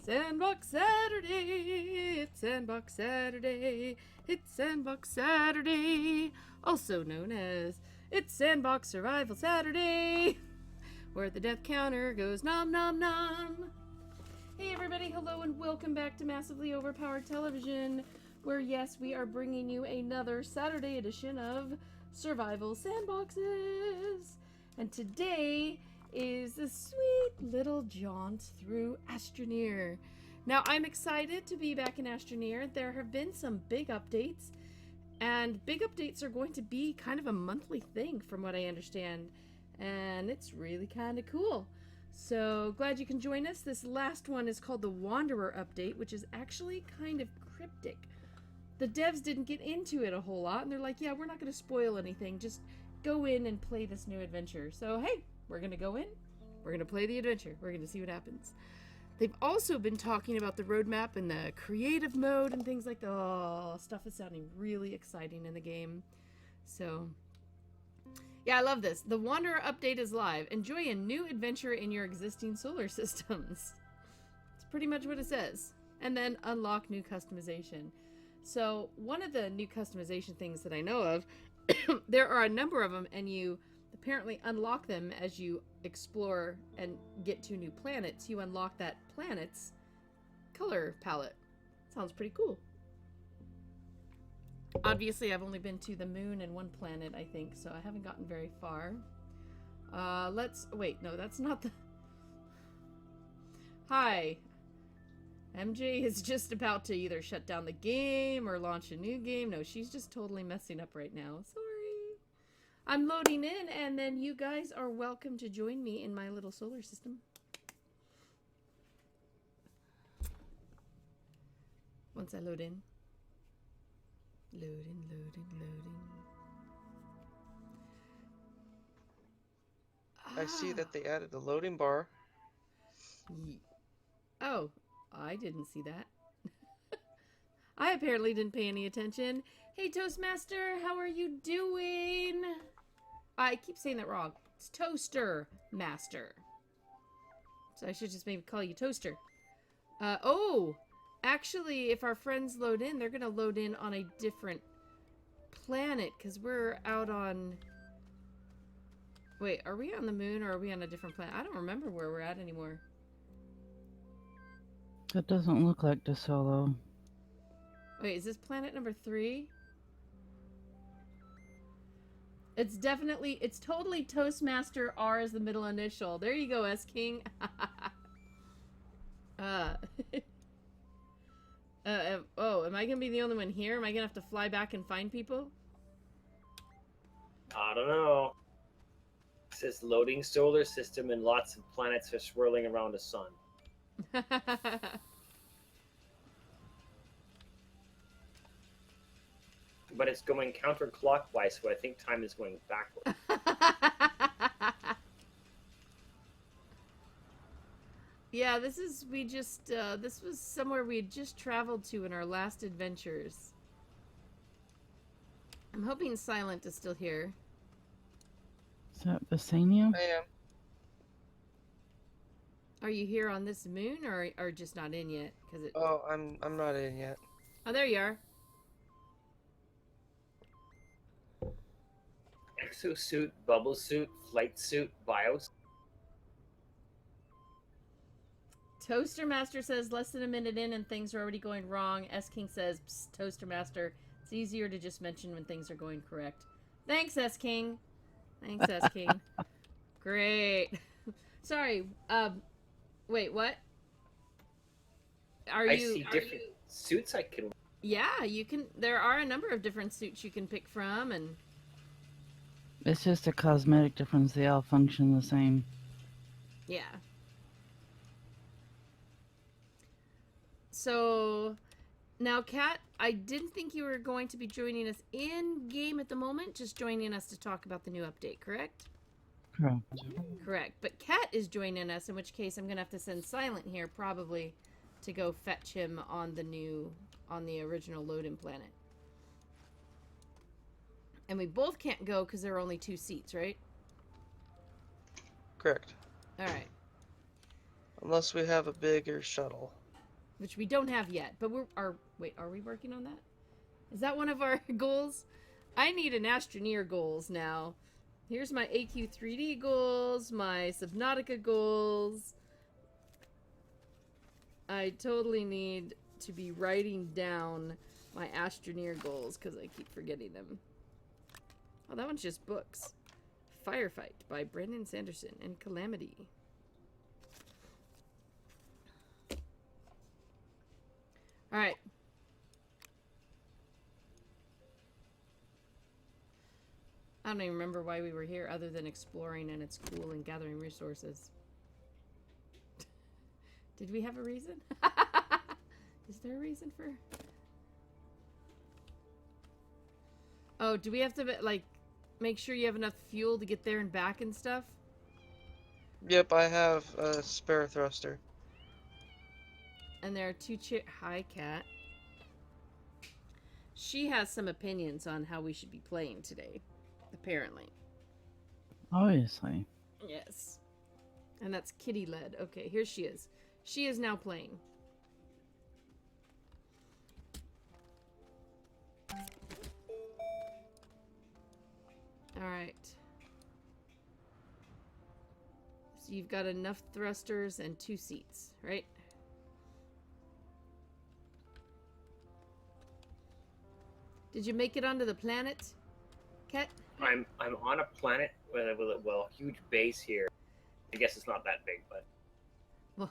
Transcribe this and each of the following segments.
Sandbox Saturday, it's Sandbox Saturday, it's Sandbox Saturday, also known as It's Sandbox Survival Saturday, where the death counter goes nom nom nom. Hey everybody, hello and welcome back to Massively Overpowered Television, where yes, we are bringing you another Saturday edition of Survival Sandboxes. And today is a sweet little jaunt through Astroneer. Now, I'm excited to be back in Astroneer. There have been some big updates, and big updates are going to be kind of a monthly thing from what I understand, and it's really kind of cool. So, glad you can join us. This last one is called the Wanderer Update, which is actually kind of cryptic. The devs didn't get into it a whole lot, and they're like, yeah, we're not going to spoil anything. Just go in and play this new adventure. So, hey, we're going to go in. We're going to play the adventure. We're going to see what happens. They've also been talking about the roadmap and the creative mode and things like that. Oh, stuff is sounding really exciting in the game. So, yeah, I love this. The Wanderer Update is live. Enjoy a new adventure in your existing solar systems. It's pretty much what it says. And then unlock new customization. So, one of the new customization things that I know of, there are a number of them, and you apparently unlock them as you explore and get to new planets. You unlock that planet's color palette. Sounds pretty cool. Obviously, I've only been to the moon and one planet, I think, so I haven't gotten very far. Wait, no, that's not the... Hi. MJ is just about to either shut down the game or launch a new game. No, she's just totally messing up right now. Sorry. I'm loading in, and then you guys are welcome to join me in my little solar system. Once I load in. Loading. I see that they added the loading bar. Oh, I didn't see that. I apparently didn't pay any attention. Hey, Toastmaster, how are you doing? I keep saying that wrong. It's Toaster Master. So I should just maybe call you Toaster. Oh, actually, if our friends load in, they're going to load in on a different planet, because we're out on... Wait, are we on the moon, or are we on a different planet? I don't remember where we're at anymore. That doesn't look like DeSolo. Wait, is this planet number 3? It's definitely, it's totally Toastmaster R as the middle initial. There you go, S King. Oh, am I gonna be the only one here? Am I gonna have to fly back and find people? I don't know. It says loading solar system and lots of planets are swirling around the sun. But it's going counterclockwise, so I think time is going backwards. Yeah, this was somewhere we had just traveled to in our last adventures. I'm hoping Silent is still here. Is that Visania? I am. Are you here on this moon, or just not in yet? Cause it... Oh, I'm not in yet. Oh, there you are. Exosuit, bubble suit, flight suit, bios. Toaster Master says less than a minute in and things are already going wrong. S King says, Psst, Toaster Master, it's easier to just mention when things are going correct. Thanks, S King. Thanks, S King. Great. Sorry. Wait, what? I see different suits I can. Yeah, you can. There are a number of different suits you can pick from, and It's just a cosmetic difference. They all function the same. yeah. So, now, Kat, I didn't think you were going to be joining us in-game at the moment, just joining us to talk about the new update, correct? Correct. Correct. But Kat is joining us, in which case I'm going to have to send Silent here, probably, to go fetch him on the original load-in planet. And we both can't go because there are only 2 seats, right? Correct. All right. Unless we have a bigger shuttle. which we don't have yet. But are we working on that? Is that one of our goals? I need an Astroneer goals now. Here's my AQ3D goals, my Subnautica goals. I totally need to be writing down my Astroneer goals because I keep forgetting them. Oh, that one's just books. Firefight by Brandon Sanderson and Calamity. All right. I don't even remember why we were here other than exploring, and it's cool, and gathering resources. Did we have a reason? Is there a reason for... Oh, do we have to, like, make sure you have enough fuel to get there and back and stuff? Yep, I have a spare thruster. And there are two Hi, Cat. She has some opinions on how we should be playing today, apparently. Obviously. Yes. And that's Kitty led. Okay, here she is. She is now playing. Alright. So you've got enough thrusters and 2 seats, right? Did you make it onto the planet, Cat? I'm on a planet with a huge base here. I guess it's not that big, but Well,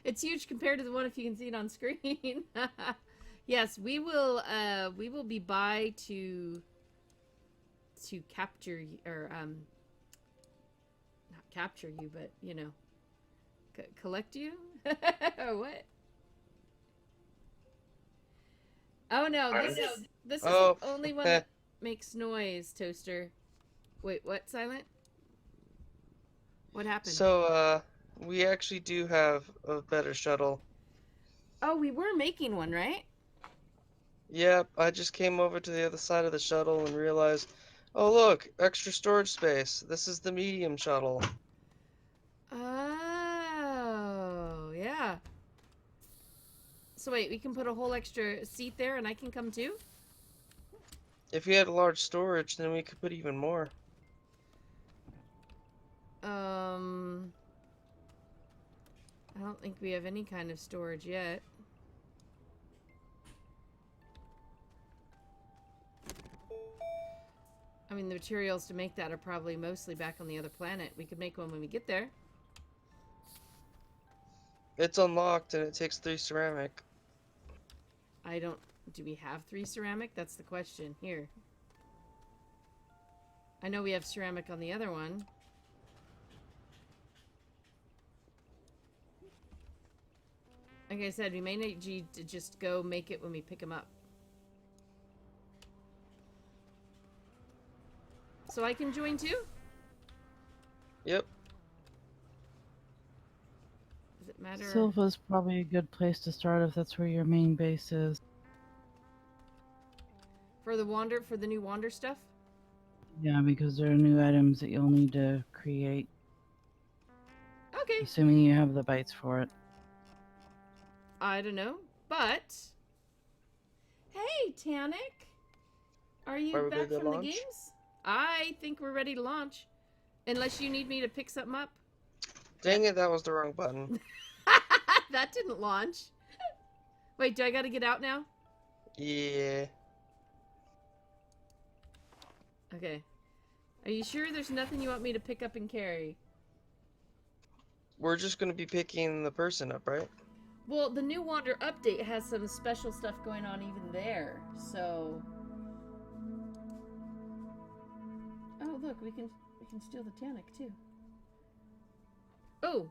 it's huge compared to the one if you can see it on screen. Yes, we will be by to capture you, or not capture you, but you know, collect you. Or what? Oh no, this is the only one that makes noise, Toaster. Wait, what, Silent? What happened? So, we actually do have a better shuttle. Oh, we were making one, right? Yep, I just came over to the other side of the shuttle and realized, oh look, extra storage space. This is the medium shuttle. Oh, yeah. So wait, we can put a whole extra seat there and I can come too? If we had large storage, then we could put even more. I don't think we have any kind of storage yet. I mean, the materials to make that are probably mostly back on the other planet. We could make one when we get there. It's unlocked and it takes 3 ceramic. Do we have 3 ceramic? That's the question. Here. I know we have ceramic on the other one. Like I said, we may need you to just go make it when we pick them up. So I can join too? Yep. Does it matter? Silva's probably a good place to start if that's where your main base is. For the new Wander stuff? Yeah, because there are new items that you'll need to create. Okay. Assuming you have the bytes for it. I don't know, but... Hey, Tannic! Are you Are we back ready to from the launch? games? I think we're ready to launch. Unless you need me to pick something up. Dang it, that was the wrong button. That didn't launch. Wait, do I gotta get out now? Yeah. Okay. Are you sure there's nothing you want me to pick up and carry? We're just gonna be picking the person up, right? Well, the new Wander update has some special stuff going on even there, so... Oh, look, we can steal the Tannic, too. Oh!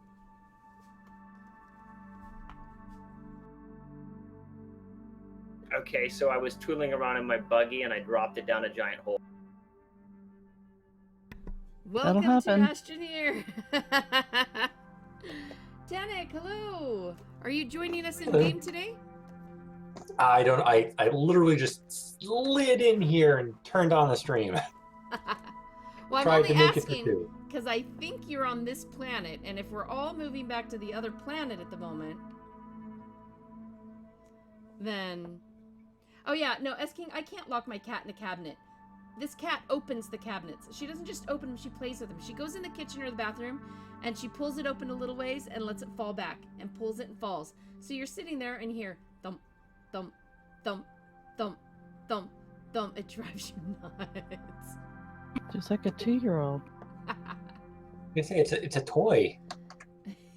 okay. So I was tooling around in my buggy and I dropped it down a giant hole. Welcome to happen. Astroneer! Tannic, hello! Are you joining us in Hello. game today? I literally just slid in here and turned on the stream. Well, I'm Tried only to make it for asking 2. because I think you're on this planet, and if we're all moving back to the other planet at the moment, then... Oh yeah, no, S-King, I can't lock my cat in a cabinet. This cat opens the cabinets. She doesn't just open them, she plays with them. She goes in the kitchen or the bathroom, and she pulls it open a little ways and lets it fall back, and pulls it and falls. So you're sitting there and you hear thump, thump, thump, thump, thump, thump. It drives you nuts. Just like a 2-year-old. I say it's a toy.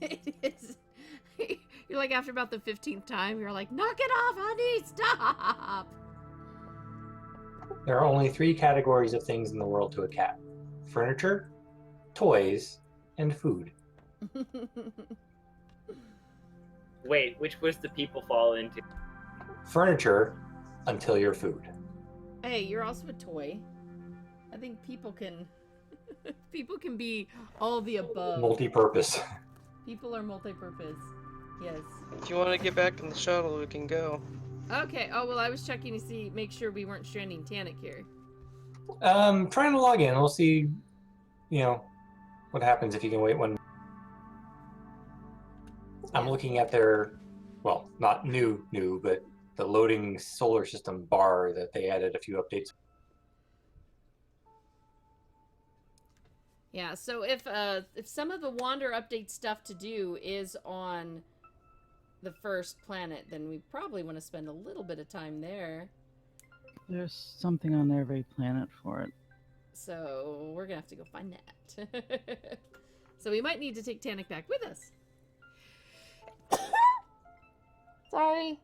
It is. You're like, after about the 15th time, you're like, knock it off, honey, stop. There are only 3 categories of things in the world to a cat: furniture, toys, and food. Wait, which was the people fall into? Furniture until you're food. Hey, you're also a toy. I think people can be all the above. Multi-purpose. People are multi-purpose. Yes. If you want to get back in the shuttle, we can go. Okay. Oh, well, I was checking to make sure we weren't stranding Tannic here. Trying to log in. We'll see, what happens if you can wait one. I'm looking at their, well, not new, but the loading solar system bar that they added a few updates. Yeah, so if some of the Wander update stuff to do is on the first planet, then we probably want to spend a little bit of time there. There's something on every planet for it. So we're gonna have to go find that. So we might need to take Tannic back with us. Sorry.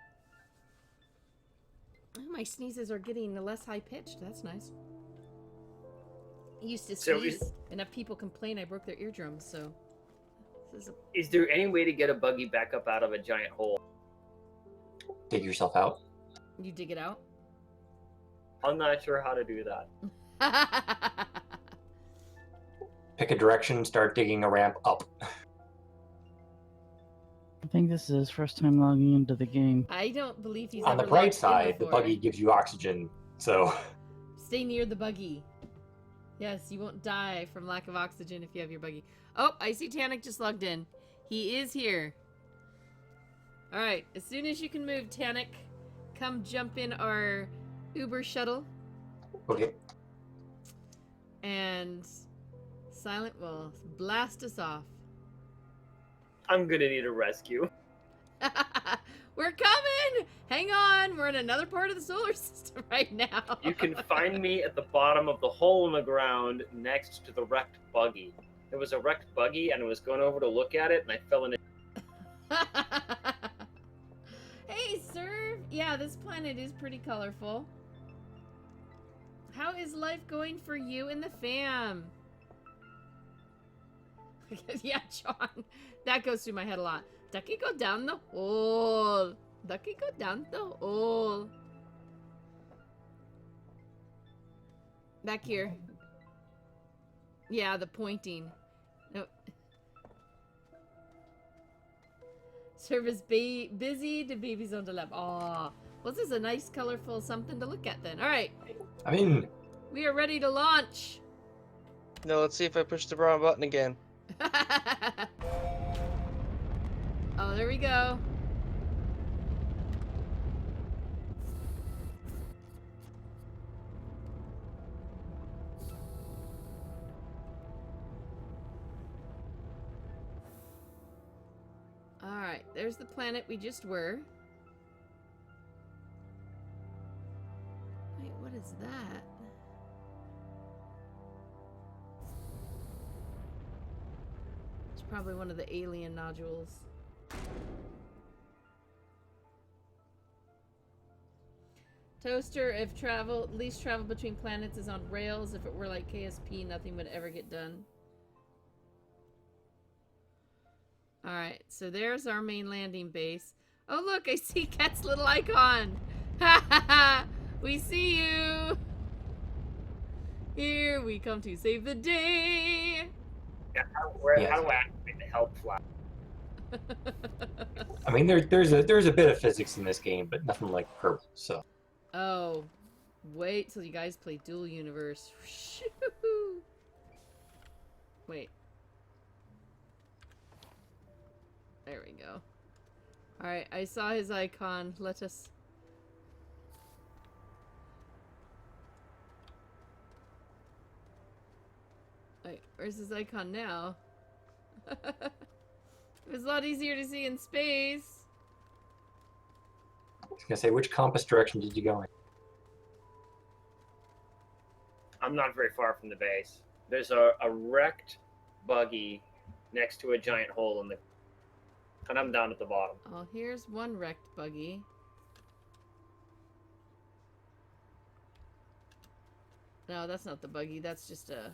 Oh, my sneezes are getting less high pitched. That's nice. I used to So sneeze. Enough people complain I broke their eardrums, so this is Is there any way to get a buggy back up out of a giant hole? Dig yourself out. you dig it out. I'm not sure how to do that. Pick a direction, start digging a ramp up. I think this is his first time logging into the game. I don't believe he's On the ever bright logged in side, the before. buggy gives you oxygen, so... Stay near the buggy. Yes, you won't die from lack of oxygen if you have your buggy. Oh, I see Tannic just logged in. He is here. Alright, as soon as you can move, Tannic, come jump in our Uber shuttle. Okay. And Silent will blast us off. I'm gonna need a rescue. We're coming! Hang on, we're in another part of the solar system right now. You can find me at the bottom of the hole in the ground next to the wrecked buggy. There was a wrecked buggy, and I was going over to look at it, and I fell in it. Hey, Serve! Yeah, this planet is pretty colorful. How is life going for you and the fam? Yeah, John. That goes through my head a lot. Ducky, go down the hole. Ducky, go down the hole. Back here. Yeah, the pointing. No. Service busy, the baby's on the left. Aw. Well, this is a nice, colorful something to look at then. All right. I'm in. We are ready to launch. Now let's see if I push the wrong button again. Oh, there we go. All right, there's the planet we just were. Wait, what is that? It's probably one of the alien nodules. Toaster, if least travel between planets is on rails. If it were like KSP, nothing would ever get done. Alright, so there's our main landing base. Oh look, I see Cat's little icon! Ha ha ha! We see you! Here we come to save the day! Yeah, how do I activate the help flag? I mean, there's a bit of physics in this game, but nothing like Kerbal, so... Oh, wait till you guys play Dual Universe. Shoo. Wait. There we go. Alright, I saw his icon. Let us Wait, where's his icon now? It was a lot easier to see in space. I was gonna say, which compass direction did you go in? I'm not very far from the base. There's a wrecked buggy next to a giant hole in the... And I'm down at the bottom. Oh, here's one wrecked buggy. No, that's not the buggy. That's just a...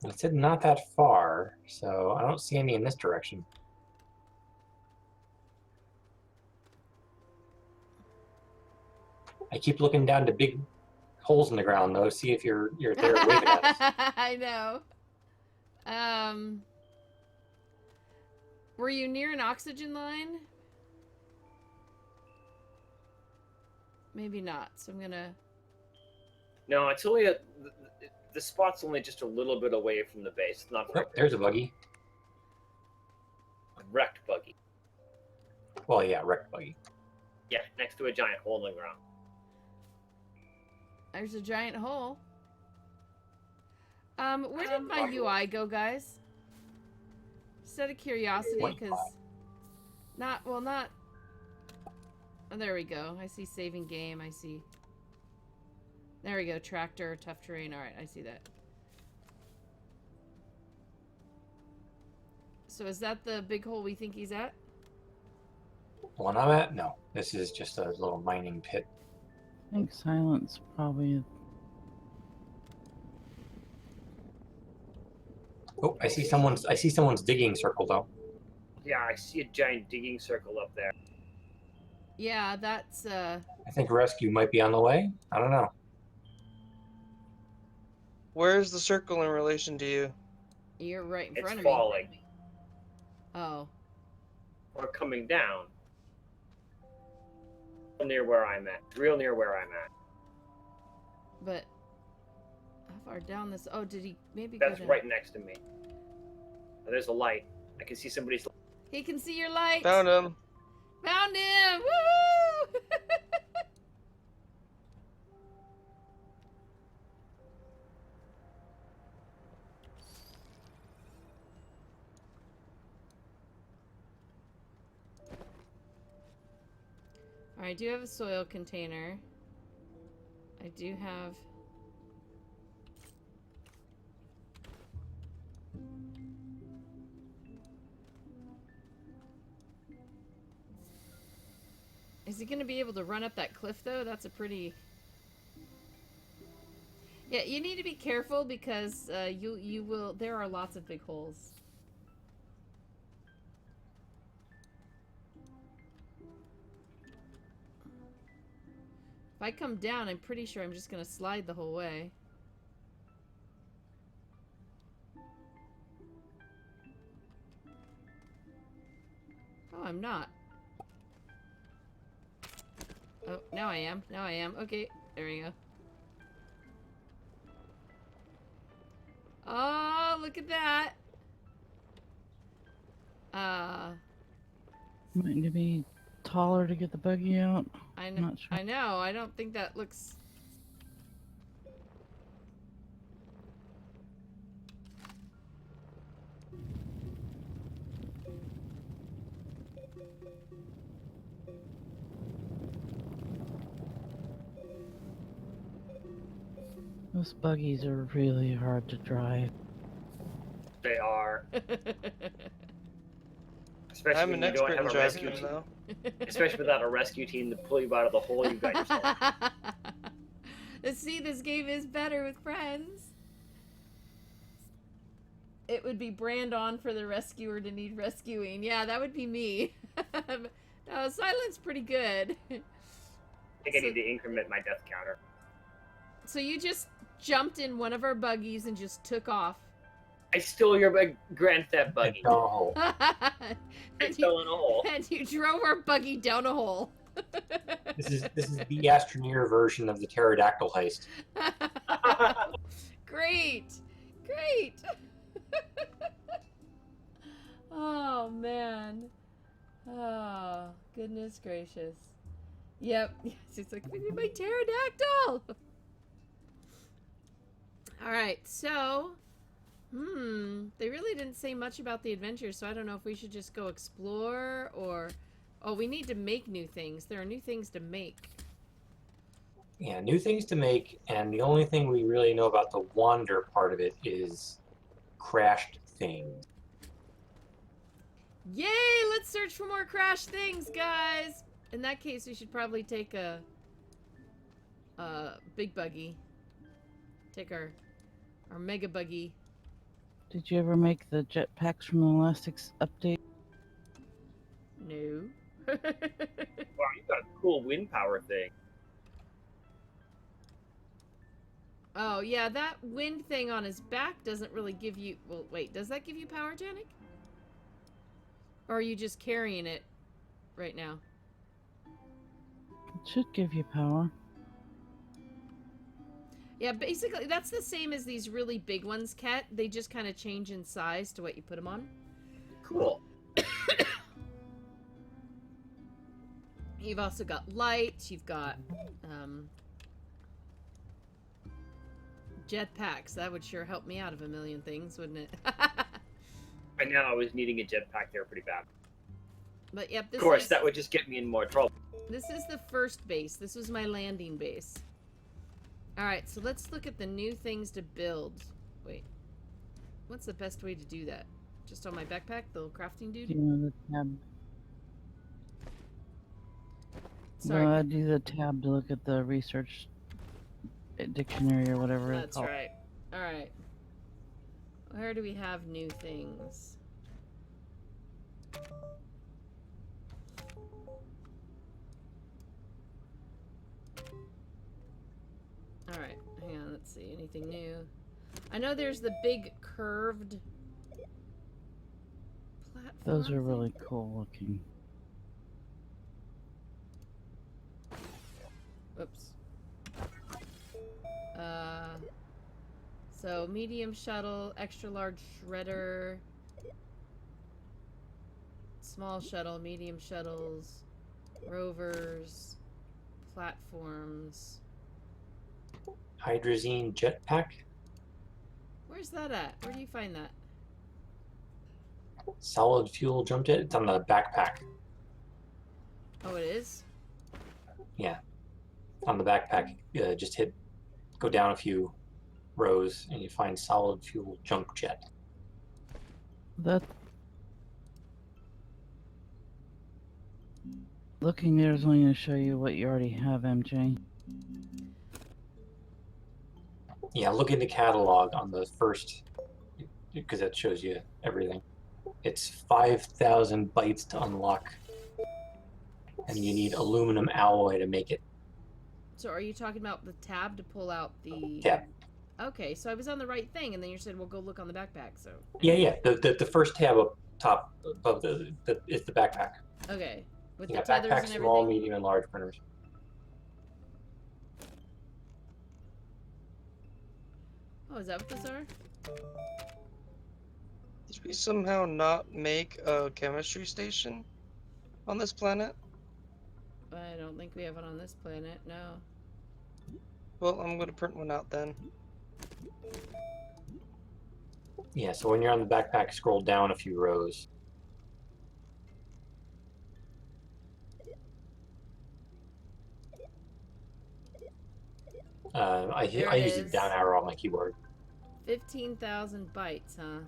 It said not that far, so I don't see any in this direction. I keep looking down to big holes in the ground, though, see if you're there waving at us. I know. Were you near an oxygen line? Maybe not, so I'm gonna... No, it's only the spot's only just a little bit away from the base. It's not Oh, very there's a buggy. wrecked buggy. Well, yeah, wrecked buggy. Yeah, next to a giant hole in the ground. There's a giant hole. Where did my UI go, guys? Just out of curiosity, because... not... Oh, there we go. I see saving game. I see... There we go. Tractor, tough terrain. Alright, I see that. So is that the big hole we think he's at? The one I'm at? No. This is just a little mining pit. I think silence probably. Oh, I see someone's digging circle, though. Yeah, I see a giant digging circle up there. Yeah, that's, I think rescue might be on the way. I don't know. Where's the circle in relation to you? You're right in It's front of falling. me. Oh. Or coming down. Near where I'm at. Real near where I'm at. But... How far down this... Oh, did he maybe That's go down? right next to me. There's a light. I can see somebody's... He can see your light! Found him. Found him! Woo! Alright, I do have a soil container. I do have... Is he going to be able to run up that cliff, though? That's a pretty... Yeah, you need to be careful because you will... There are lots of big holes. If I come down, I'm pretty sure I'm just going to slide the whole way. Oh, I'm not. Oh, now I am. Now I am. Okay, there we go. Oh, look at that. Might need to be taller to get the buggy out. I know. Not sure. I know. I don't think that looks... Those buggies are really hard to drive. They are. Especially I'm when an you don't expert have in a driving rescue them team. now. Especially without a rescue team to pull you out of the hole you got yourself. See, this game is better with friends. It would be brand on for the rescuer to need rescuing. Yeah, that would be me. No, Silent's pretty good. I think I need to increment my death counter. So you just jumped in one of our buggies and just took off. I stole your Grand Theft buggy. Oh, I and, fell in a hole. and you drove our buggy down a hole. this is the Astroneer version of the pterodactyl heist. Great! Great! Oh, man. Oh, goodness gracious. Yep. Yes, it's like, we need my pterodactyl! Alright, so... They really didn't say much about the adventure, so I don't know if we should just go explore or... Oh, we need to make new things. There are new things to make. Yeah, new things to make, and the only thing we really know about the wander part of it is crashed things. Yay! Let's search for more crash things, guys! In that case, we should probably take a big buggy. Take our mega buggy. Did you ever make the jetpacks from the last update? No. Wow, you got a cool wind power thing. Oh, yeah, that wind thing on his back doesn't really give you... Well, wait, does that give you power, Janik? Or are you just carrying it right now? It should give you power. Yeah, basically, that's the same as these really big ones, Kat. They just kind of change in size to what you put them on. Cool. You've also got lights, you've got, jetpacks. That would sure help me out of a million things, wouldn't it? Right now, I was needing a jetpack there pretty bad. But yep, Of course, that would just get me in more trouble. this is the first base. This was my landing base. Alright, so let's look at the new things to build. Wait. What's the best way to do that? Just on my backpack, the little crafting dude? Do you know the tab? Sorry. Do the tab to look at the research dictionary or whatever it's That's called. right. Alright. Where do we have new things? Alright, hang on, let's see. Anything new? I know there's the big curved platform. Those are thing. really cool looking. Whoops. So medium shuttle, extra large shredder, small shuttle, medium shuttles, rovers, platforms. Hydrazine jetpack, Where's that at? Where do you find that? solid fuel jump jet. It's on the backpack. Oh, it is? On the backpack, just go down a few rows, and you find solid fuel jump jet. That looking there is only going to show you what you already have, MJ. Yeah, look in the catalog on the first, because that shows you everything. It's 5,000 bytes to unlock, and you need aluminum alloy to make it. So are you talking about the tab to pull out the... Tab. Okay, so I was on the right thing, and then you said, well, go look on the backpack, so... Yeah. The first tab up top above is the backpack. Okay. With You the got tethers backpacks, and small, everything? medium, and large printers. Oh, is that what those are? Did we somehow not make a chemistry station on this planet? I don't think we have it on this planet, no. Well, I'm gonna print one out then. Yeah, so when you're on the backpack, scroll down a few rows. I There use it the down is. arrow on my keyboard. 15,000 bytes, huh?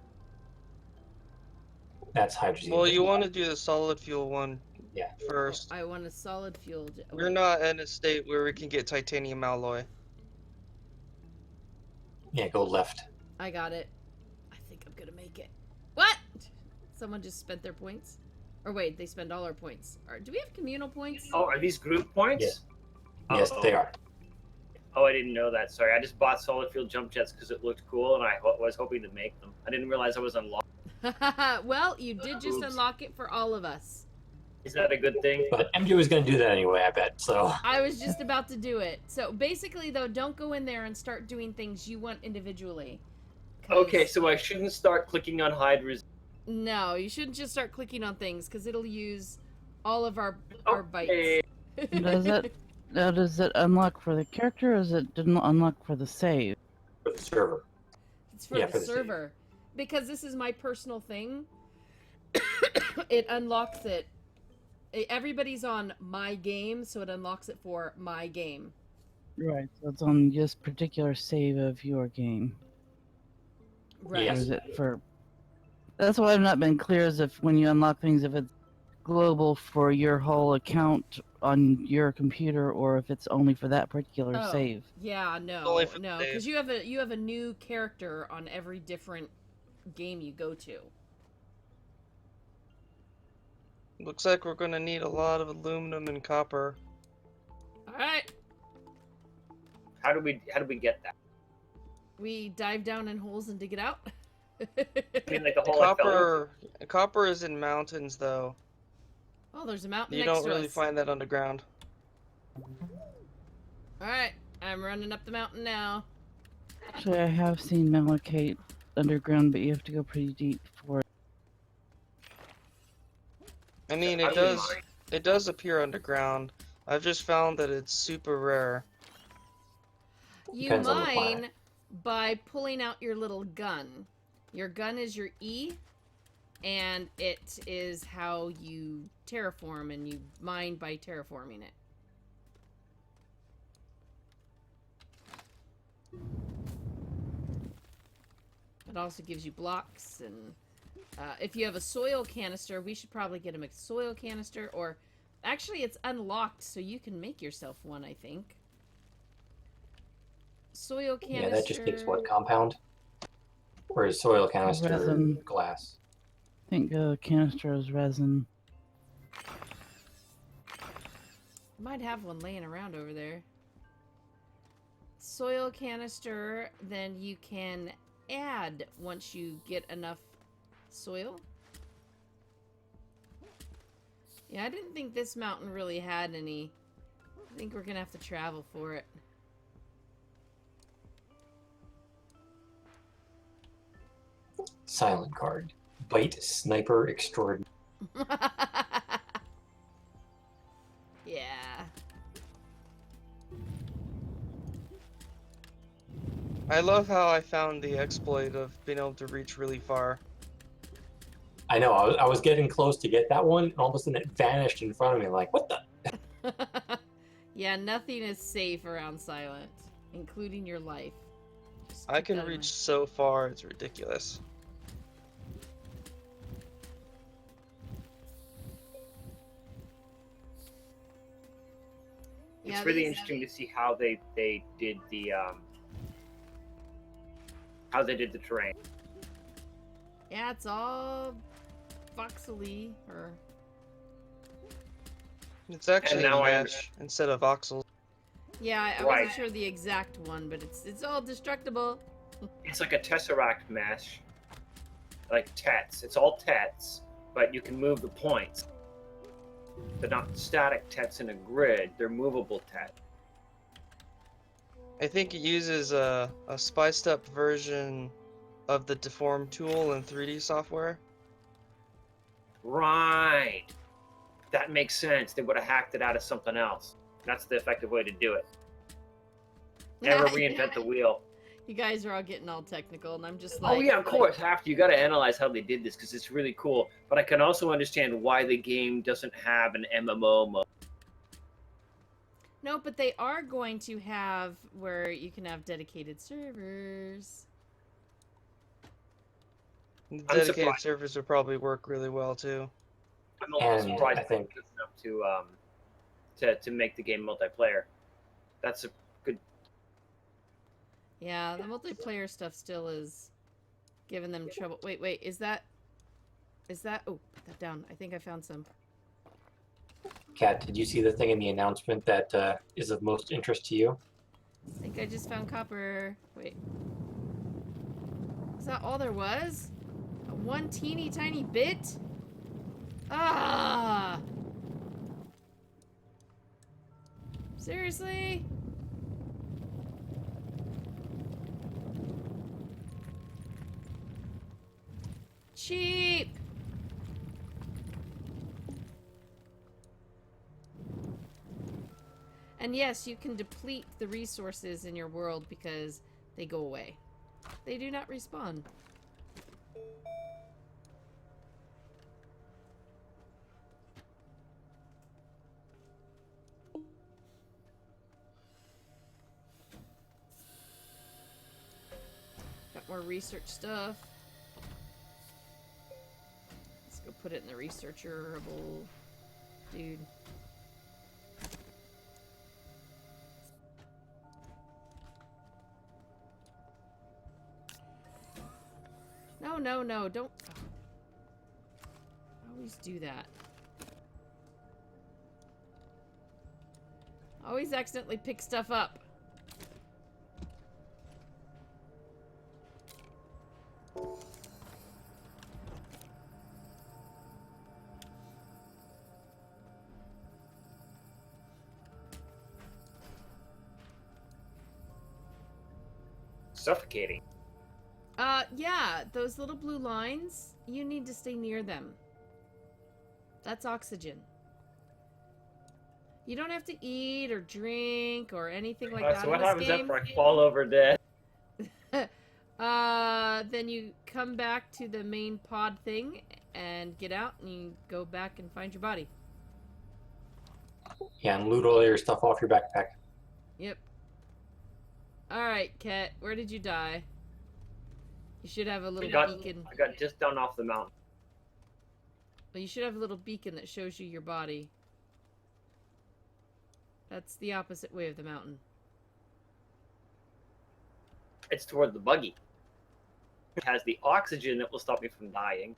That's hydrazine. Well, you want to do the solid fuel one Yeah. first. I want a solid fuel... We're not in a state where we can get titanium alloy. Yeah, go left. I got it. I think I'm gonna make it. What? Someone just spent their points? Or wait, they spend all our points. Do we have communal points? Oh, are these group points? Yes. Yes, they are. Oh, I didn't know that. Sorry, I just bought solid fuel jump jets because it looked cool, and I was hoping to make them. I didn't realize I was unlocked. Well, you did just Oops. unlock it for all of us. Is that a good thing? But MJ was going to do that anyway, I bet. So I was just about to do it. So basically, though, don't go in there and start doing things you want individually. 'Cause- Okay, so I shouldn't start clicking on hydrazine. No, you shouldn't just start clicking on things because it'll use all of our Okay. bytes. Does it unlock for the character, or does it didn't unlock for the save? for the server. It's for Yeah, the for the save. server. Because this is my personal thing. It unlocks it. Everybody's on my game, so it unlocks it for my game. Right. So it's on just particular save of your game. Right. Or Yes. is it for? That's why I've not been clear as if when you unlock things, if it's global for your whole account on your computer, or if it's only for that particular Oh, save. yeah, Only no, for the no, save. because you have a new character on every different game you go to. Looks like we're gonna need a lot of aluminum and copper. All right, How do we get that? we dive down in holes and dig it out. I mean, like the hole I fell into. Copper is in mountains, though. Oh, there's a mountain You next don't to really us. find that underground. All right, I'm running up the mountain now. Actually, I have seen malachite underground, but you have to go pretty deep for it. I mean, I it wouldn't does. mind. It does appear underground. I've just found that it's super rare. You Depends on the mine planet. by pulling out your little gun. Your gun is your E, and it is how you terraform, and you mine by terraforming it. It also gives you blocks, and if you have a soil canister, we should probably get him a soil canister, or actually it's unlocked, so you can make yourself one, I think. Soil canister. Yeah, that just takes what compound? Or is soil canister Resin. glass? I think canister is resin. Might have one laying around over there. Soil canister, then you can add once you get enough soil. Yeah, I didn't think this mountain really had any. I think we're gonna have to travel for it. Silent card. Bite sniper extraordinary. Yeah. I love how I found the exploit of being able to reach really far. I know, I was getting close to get that one, and all of a sudden it vanished in front of me. Like, what the? Yeah, nothing is safe around Silent, including your life. Just I keep can that in reach mind. so far, it's ridiculous. Yeah, It's really these- interesting to see how they did the terrain. Yeah, it's all voxely, or It's actually now I mesh instead of voxels. yeah, I Right. wasn't sure the exact one, but it's all destructible. It's like a tesseract mesh, like tets. It's all tets, but you can move the points. They're not static tets in a grid. They're movable tets. I think it uses a spiced up version of the deform tool in 3D software. Right. That makes sense. They would have hacked it out of something else. That's the effective way to do it. Never reinvent the wheel. You guys are all getting all technical, and I'm just like, Oh yeah, of course. After you got to analyze how they did this because it's really cool. But I can also understand why the game doesn't have an MMO mode. No, but they are going to have where you can have dedicated servers. The I'm dedicated surprised. servers would probably work really well too. I'm also And surprised I think- they did enough to make the game multiplayer. That's a good. Yeah, the multiplayer stuff still is giving them trouble. Wait, is that? Oh, put that down. I think I found some. Kat, did you see the thing in the announcement that is of most interest to you? I think I just found copper. Wait. Is that all there was? One teeny tiny bit? Ah! Seriously? Cheap! And yes, you can deplete the resources in your world because they go away. They do not respawn. Got more research stuff. Let's go put it in the researcherable dude. No, no, no, don't. Always do that. Always accidentally pick stuff up. Suffocating. Yeah, those little blue lines, you need to stay near them. That's oxygen. You don't have to eat or drink or anything like that So what in happens this game. after I fall over dead? Then you come back to the main pod thing and get out and you go back and find your body. Yeah, and loot all your stuff off your backpack. Yep. Alright, Ket, where did you die? You should have a little beacon. I got just down off the mountain. Well, you should have a little beacon that shows you your body. That's the opposite way of the mountain. It's toward the buggy. It has the oxygen that will stop me from dying.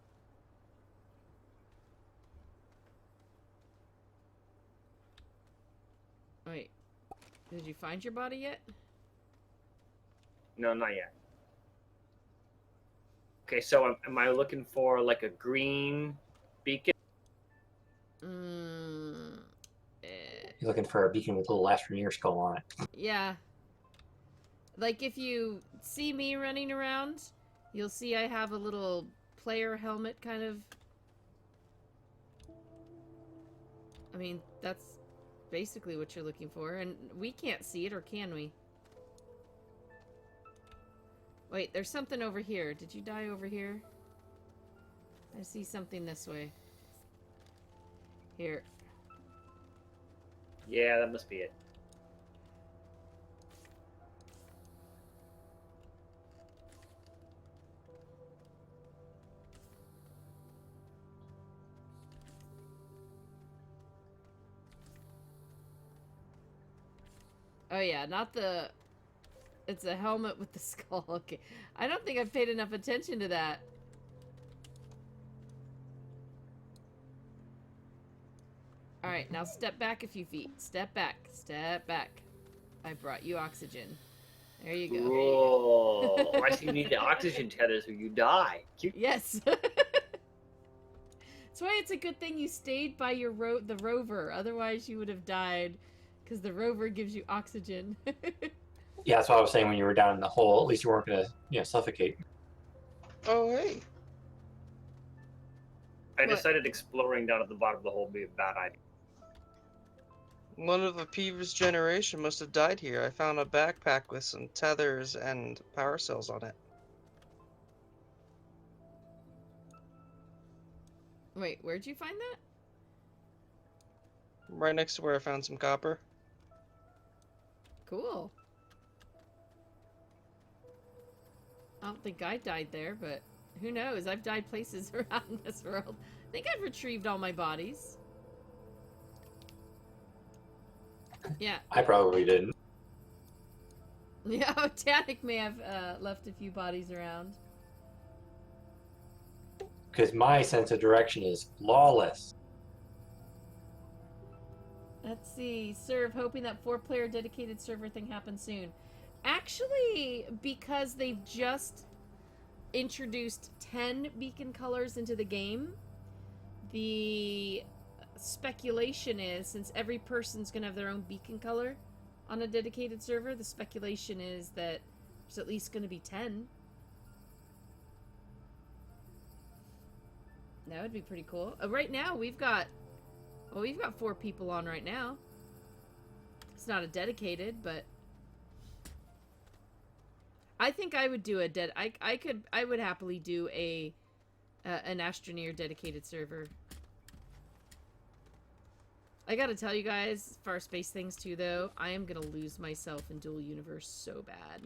Wait. Did you find your body yet? No, not yet. Okay, so am I looking for like a green beacon? You're looking for a beacon with a little Astroneer skull on it. Yeah. Like if you see me running around, you'll see I have a little player helmet kind of. I mean, that's basically what you're looking for. And we can't see it, or can we? Wait, there's something over here. Did you die over here? I see something this way. Here. Yeah, that must be it. Oh yeah, not the... It's a helmet with the skull. Okay. I don't think I've paid enough attention to that. Alright, now step back a few feet. Step back. Step back. I brought you oxygen. There you go. Whoa. I see you need the oxygen tethers or you die. Yes. That's why it's a good thing you stayed by your the rover. Otherwise you would have died. Because the rover gives you oxygen. Yeah, that's what I was saying when you were down in the hole. At least you weren't going to, suffocate. Oh, hey. I What? decided exploring down at the bottom of the hole would be a bad idea. One of a previous generation must have died here. I found a backpack with some tethers and power cells on it. Wait, where'd you find that? Right next to where I found some copper. Cool. I don't think I died there, but who knows? I've died places around this world. I think I've retrieved all my bodies. Yeah. I probably didn't. Yeah, Tanik may have left a few bodies around. Because my sense of direction is flawless. Let's see. Serve, hoping that 4-player dedicated server thing happens soon. Actually, because they've just introduced 10 beacon colors into the game, the speculation is, since every person's going to have their own beacon color on a dedicated server, the speculation is that there's at least going to be 10. That would be pretty cool. Right now, we've got 4 people on right now. It's not a dedicated, but I think I would do I would happily do an Astroneer dedicated server. I gotta tell you guys, for our space things too, though, I am gonna lose myself in dual universe so bad.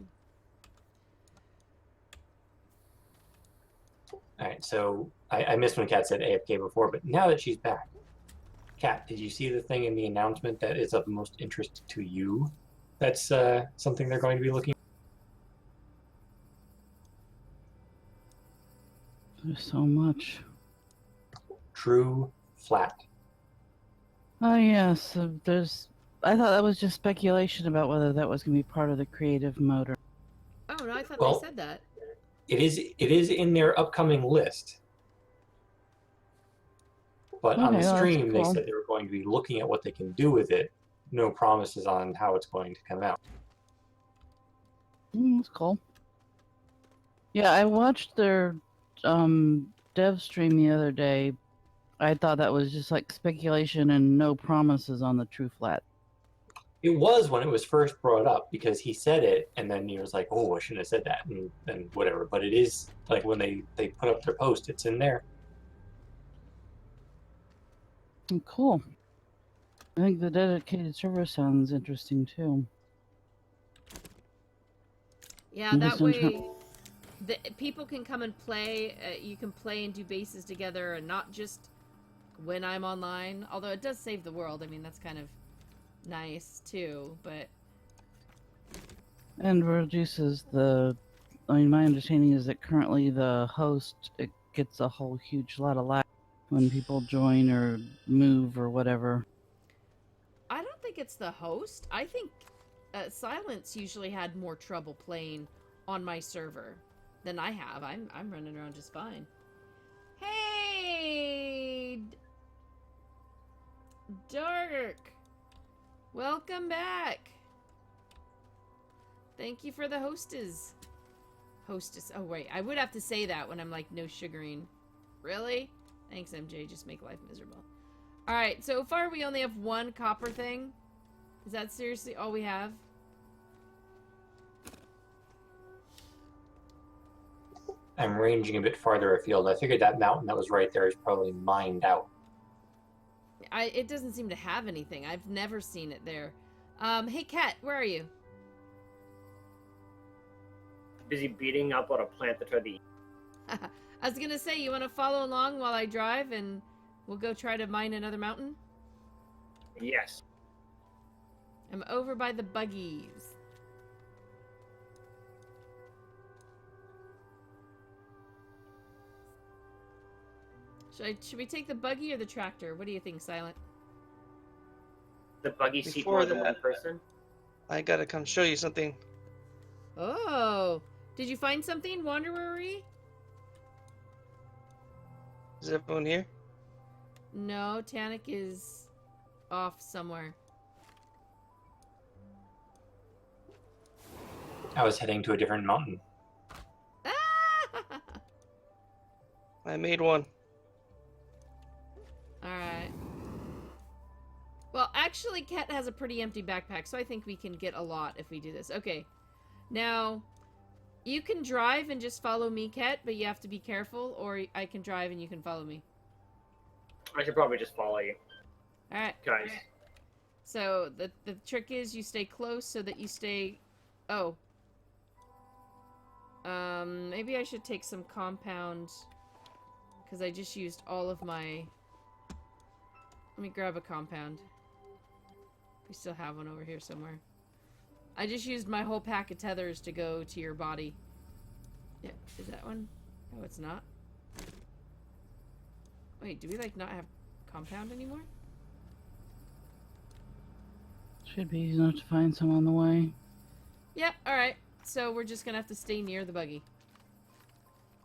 Alright, so I missed when Kat said AFK before, but now that she's back, Kat, did you see the thing in the announcement that is of most interest to you? That's something they're going to be looking at? There's so much. True flat. Oh yes, there's. I thought that was just speculation about whether that was going to be part of the creative mode. Oh no, I thought Well, they said that. It is in their upcoming list. But on the Okay, well, that's stream, they cool. said they were going to be looking at what they can do with it. No promises on how it's going to come out. That's cool. Yeah, I watched their dev stream the other day. I thought that was just like speculation and no promises on the true flat. It was when it was first brought up because he said it, and then he was like, "Oh, I shouldn't have said that," and then whatever. But it is like when they put up their post, it's in there. Cool. I think the dedicated server sounds interesting too. Yeah, I'm that just in way people can come and play. You can play and do bases together, and not just when I'm online. Although it does save the world. I mean, that's kind of nice too. But And reduces the. I mean, my understanding is that currently the host it gets a whole huge lot of lag when people join or move or whatever. I don't think it's the host. I think Silence usually had more trouble playing on my server than I have. I'm running around just fine. Hey, Dark, welcome back. Thank you for the hostess. Oh wait, I would have to say that when I'm like no sugaring. Really? Thanks, MJ. Just make life miserable. Alright, so far we only have one copper thing. Is that seriously all we have? I'm ranging a bit farther afield. I figured that mountain that was right there is probably mined out. It doesn't seem to have anything. I've never seen it there. Hey Kat, where are you? Busy beating up on a plant that tried to eat. I was gonna say, you want to follow along while I drive and we'll go try to mine another mountain? Yes. I'm over by the buggies. Should we take the buggy or the tractor? What do you think, Silent? The buggy seat Before more than one that- person. I gotta come show you something. Oh, did you find something, Wanderery? Is everyone here? No, Tannic is off somewhere. I was heading to a different mountain. Ah! I made one. Alright. Well, actually, Kat has a pretty empty backpack, so I think we can get a lot if we do this. Okay. Now, you can drive and just follow me, Kat, but you have to be careful, or I can drive and you can follow me. I should probably just follow you, Alright. guys. So, the trick is you stay close so that you stay... Oh. Maybe I should take some compound, because I just used all of my... Let me grab a compound. We still have one over here somewhere. I just used my whole pack of tethers to go to your body. Yeah, is that one? Oh, it's not. Wait, do we like not have compound anymore? Should be easy enough to find some on the way. Yeah, alright. So we're just gonna have to stay near the buggy.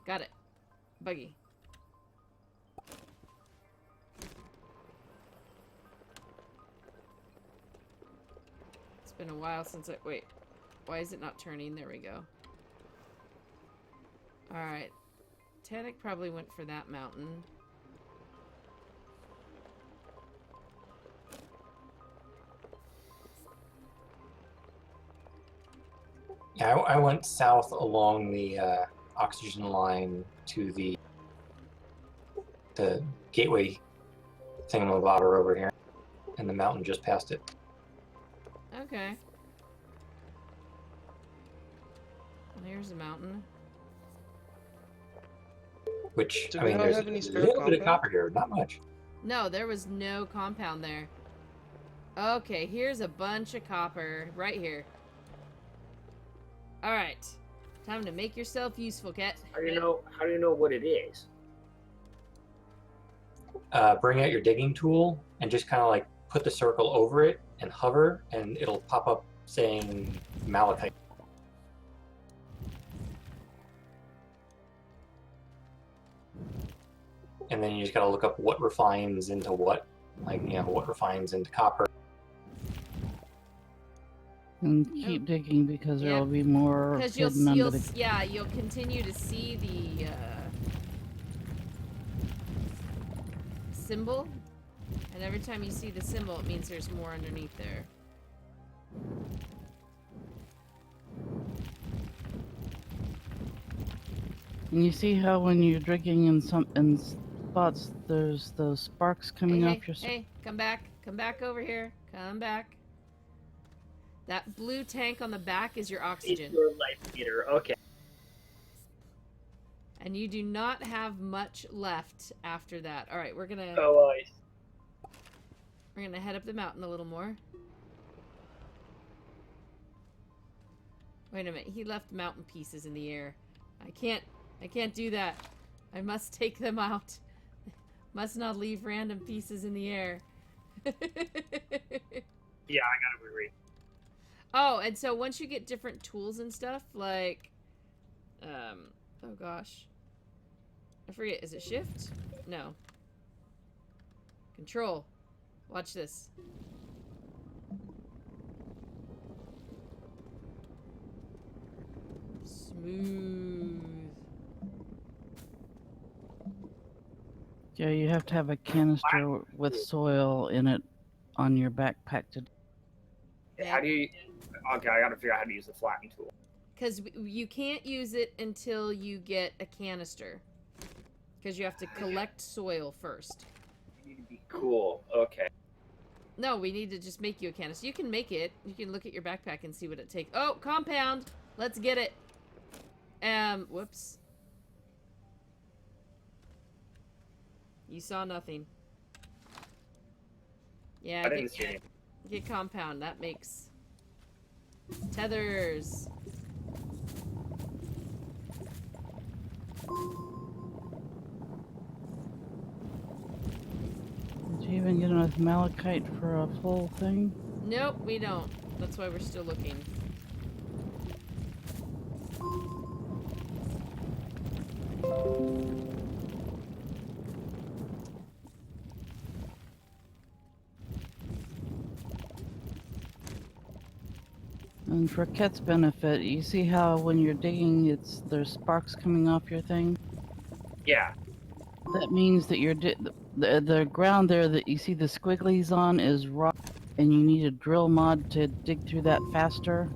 Got it. Buggy. It's been a while since I... Wait. Why is it not turning? There we go. Alright. Tannic probably went for that mountain. I went south along the oxygen line to the gateway thingamabobber over here, and the mountain just past it. Okay. Well, here's a mountain. Which, Do I we mean, not there's have a any spare little bit of compound? copper here, not much. No, there was no compound there. Okay, here's a bunch of copper right here. All right, time to make yourself useful, Cat. How do you know what it is? Bring out your digging tool and just kind of like put the circle over it and hover, and it'll pop up saying malachite. And then you just gotta look up what refines into what, like, you know, what refines into copper. And keep digging because there will be more Because hidden under the. you'll continue to see the symbol, and every time you see the symbol, it means there's more underneath there. And you see how when you're digging in spots, there's those sparks coming off your. Hey, come back over here, come back. That blue tank on the back is your oxygen. It's your life meter. Okay. And you do not have much left after that. All right, we're gonna head up the mountain a little more. Wait a minute, he left mountain pieces in the air. I can't do that. I must take them out. Must not leave random pieces in the air. Yeah, I gotta reread. Oh, and so once you get different tools and stuff, like, oh gosh. I forget, is it shift? No. Control. Watch this. Smooth. Yeah, you have to have a canister with soil in it on your backpack to. How do you? Okay, I gotta figure out how to use the flatten tool. Because you can't use it until you get a canister. Because you have to collect soil first. You need to be cool. Okay. No, we need to just make you a canister. You can make it. You can look at your backpack and see what it takes. Oh, compound! Let's get it. Whoops. You saw nothing. Yeah, I didn't see anything. get compound. That makes tethers. Did you even get enough malachite for a full thing? Nope, we don't. That's why we're still looking. And for Ket's benefit, you see how when you're digging, there's sparks coming off your thing? Yeah. That means that the ground there that you see the squigglies on is rock, and you need a drill mod to dig through that faster.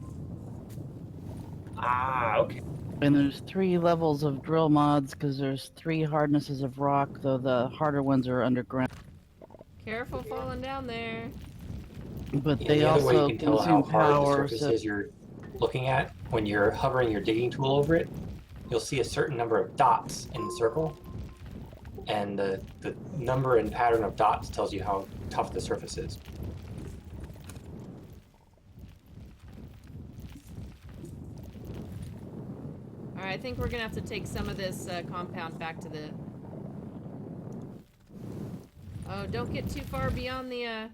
Ah, okay. And there's 3 levels of drill mods because there's 3 hardnesses of rock, though the harder ones are underground. Careful falling down there. But Yeah, they the other way you also can tell how consume hard the power. surface So is you're looking at, when you're hovering your digging tool over it, you'll see a certain number of dots in the circle. And the number and pattern of dots tells you how tough the surface is. Alright, I think we're gonna have to take some of this compound back to the... Oh, don't get too far beyond the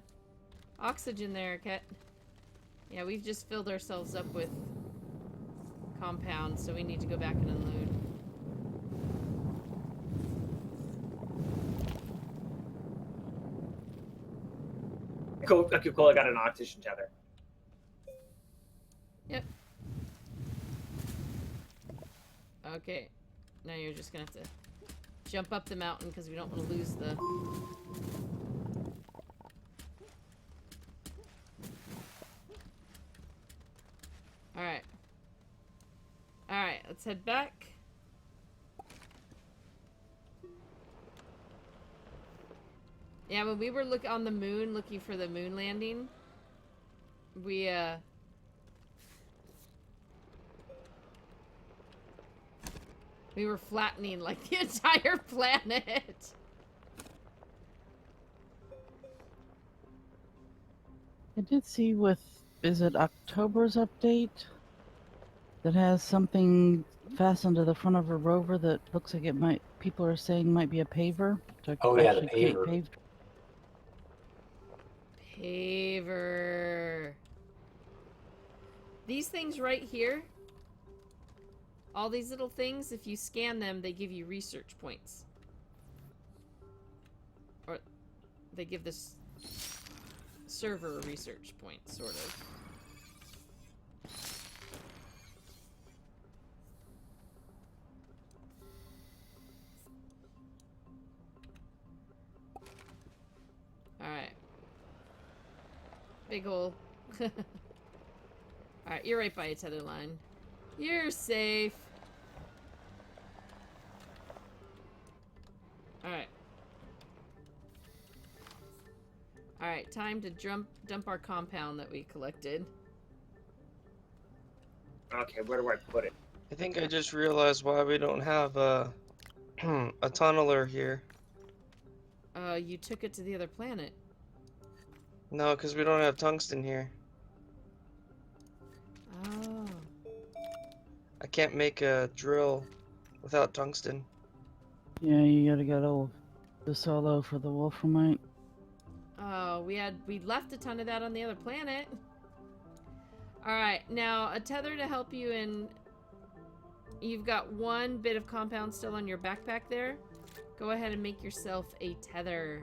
oxygen there, Ket. Yeah, we've just filled ourselves up with compound, so we need to go back and unload. Cool. Okay, cool. I got an oxygen tether. Yep. Okay. Now you're just gonna have to jump up the mountain because we don't want to lose the... Alright. Alright, let's head back. Yeah, when we were on the moon looking for the moon landing, we were flattening like the entire planet. I did see is it October's update that has something fastened to the front of a rover that looks like people are saying might be a paver to Oh yeah, the actually create paver. paved. Paver. These things right here, all these little things, if you scan them, they give you research points. Or they give this server research points, sort of. Alright. Big hole. Alright, you're right by a tether line. You're safe. Alright. Alright, time to dump our compound that we collected. Okay, where do I put it? I think I just realized why we don't have a a tunneler here. You took it to the other planet. No, because we don't have tungsten here. Oh. I can't make a drill without tungsten. Yeah, you gotta go to the solo for the wolframite. Oh, we left a ton of that on the other planet. Alright, now a tether to help you in. You've got one bit of compound still on your backpack there. Go ahead and make yourself a tether.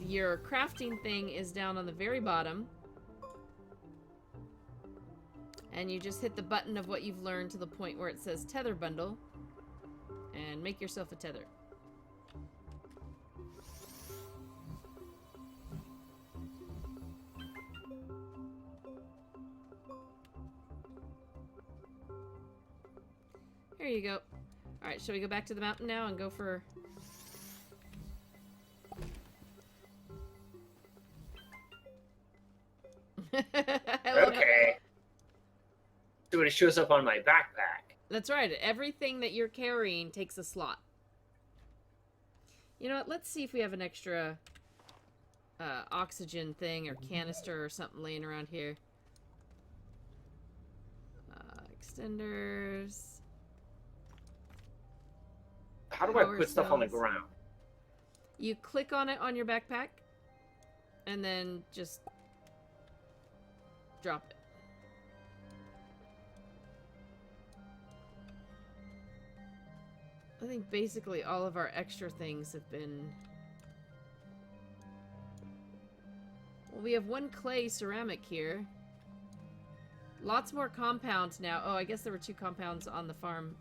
Your crafting thing is down on the very bottom. And you just hit the button of what you've learned to the point where it says tether bundle. And make yourself a tether. Here you go. Alright, shall we go back to the mountain now and go for... Okay. So it shows up on my backpack. That's right. Everything that you're carrying takes a slot. You know what? Let's see if we have an extra oxygen thing or canister or something laying around here. Extenders. How do I Power put stuff on the cells. ground? You click on it on your backpack, and then just drop it. I think basically all of our extra things have been... Well, we have one clay ceramic here. Lots more compounds now. Oh, I guess there were 2 compounds on the farm.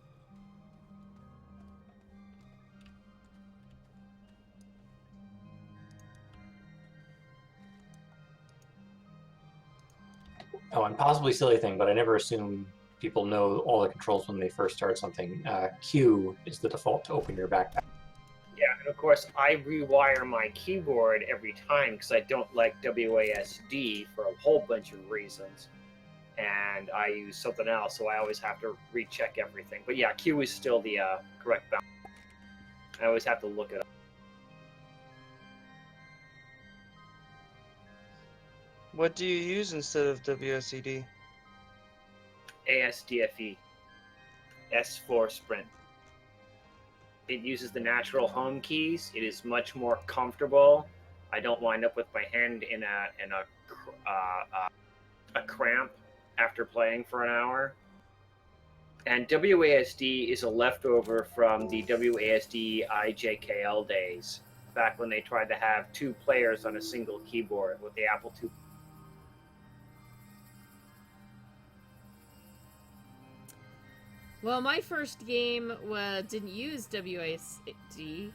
Oh, and possibly silly thing, but I never assume people know all the controls when they first start something. Q is the default to open your backpack. Yeah, and of course I rewire my keyboard every time because I don't like WASD for a whole bunch of reasons. And I use something else, so I always have to recheck everything. But yeah, Q is still the correct balance. I always have to look it up. What do you use instead of WSED? ASDFE. S for sprint. It uses the natural home keys. It is much more comfortable. I don't wind up with my hand in a cramp after playing for an hour. And WASD is a leftover from the WASD IJKL days, back when they tried to have 2 players on a single keyboard with the Apple II. Well, my first game didn't use WASD,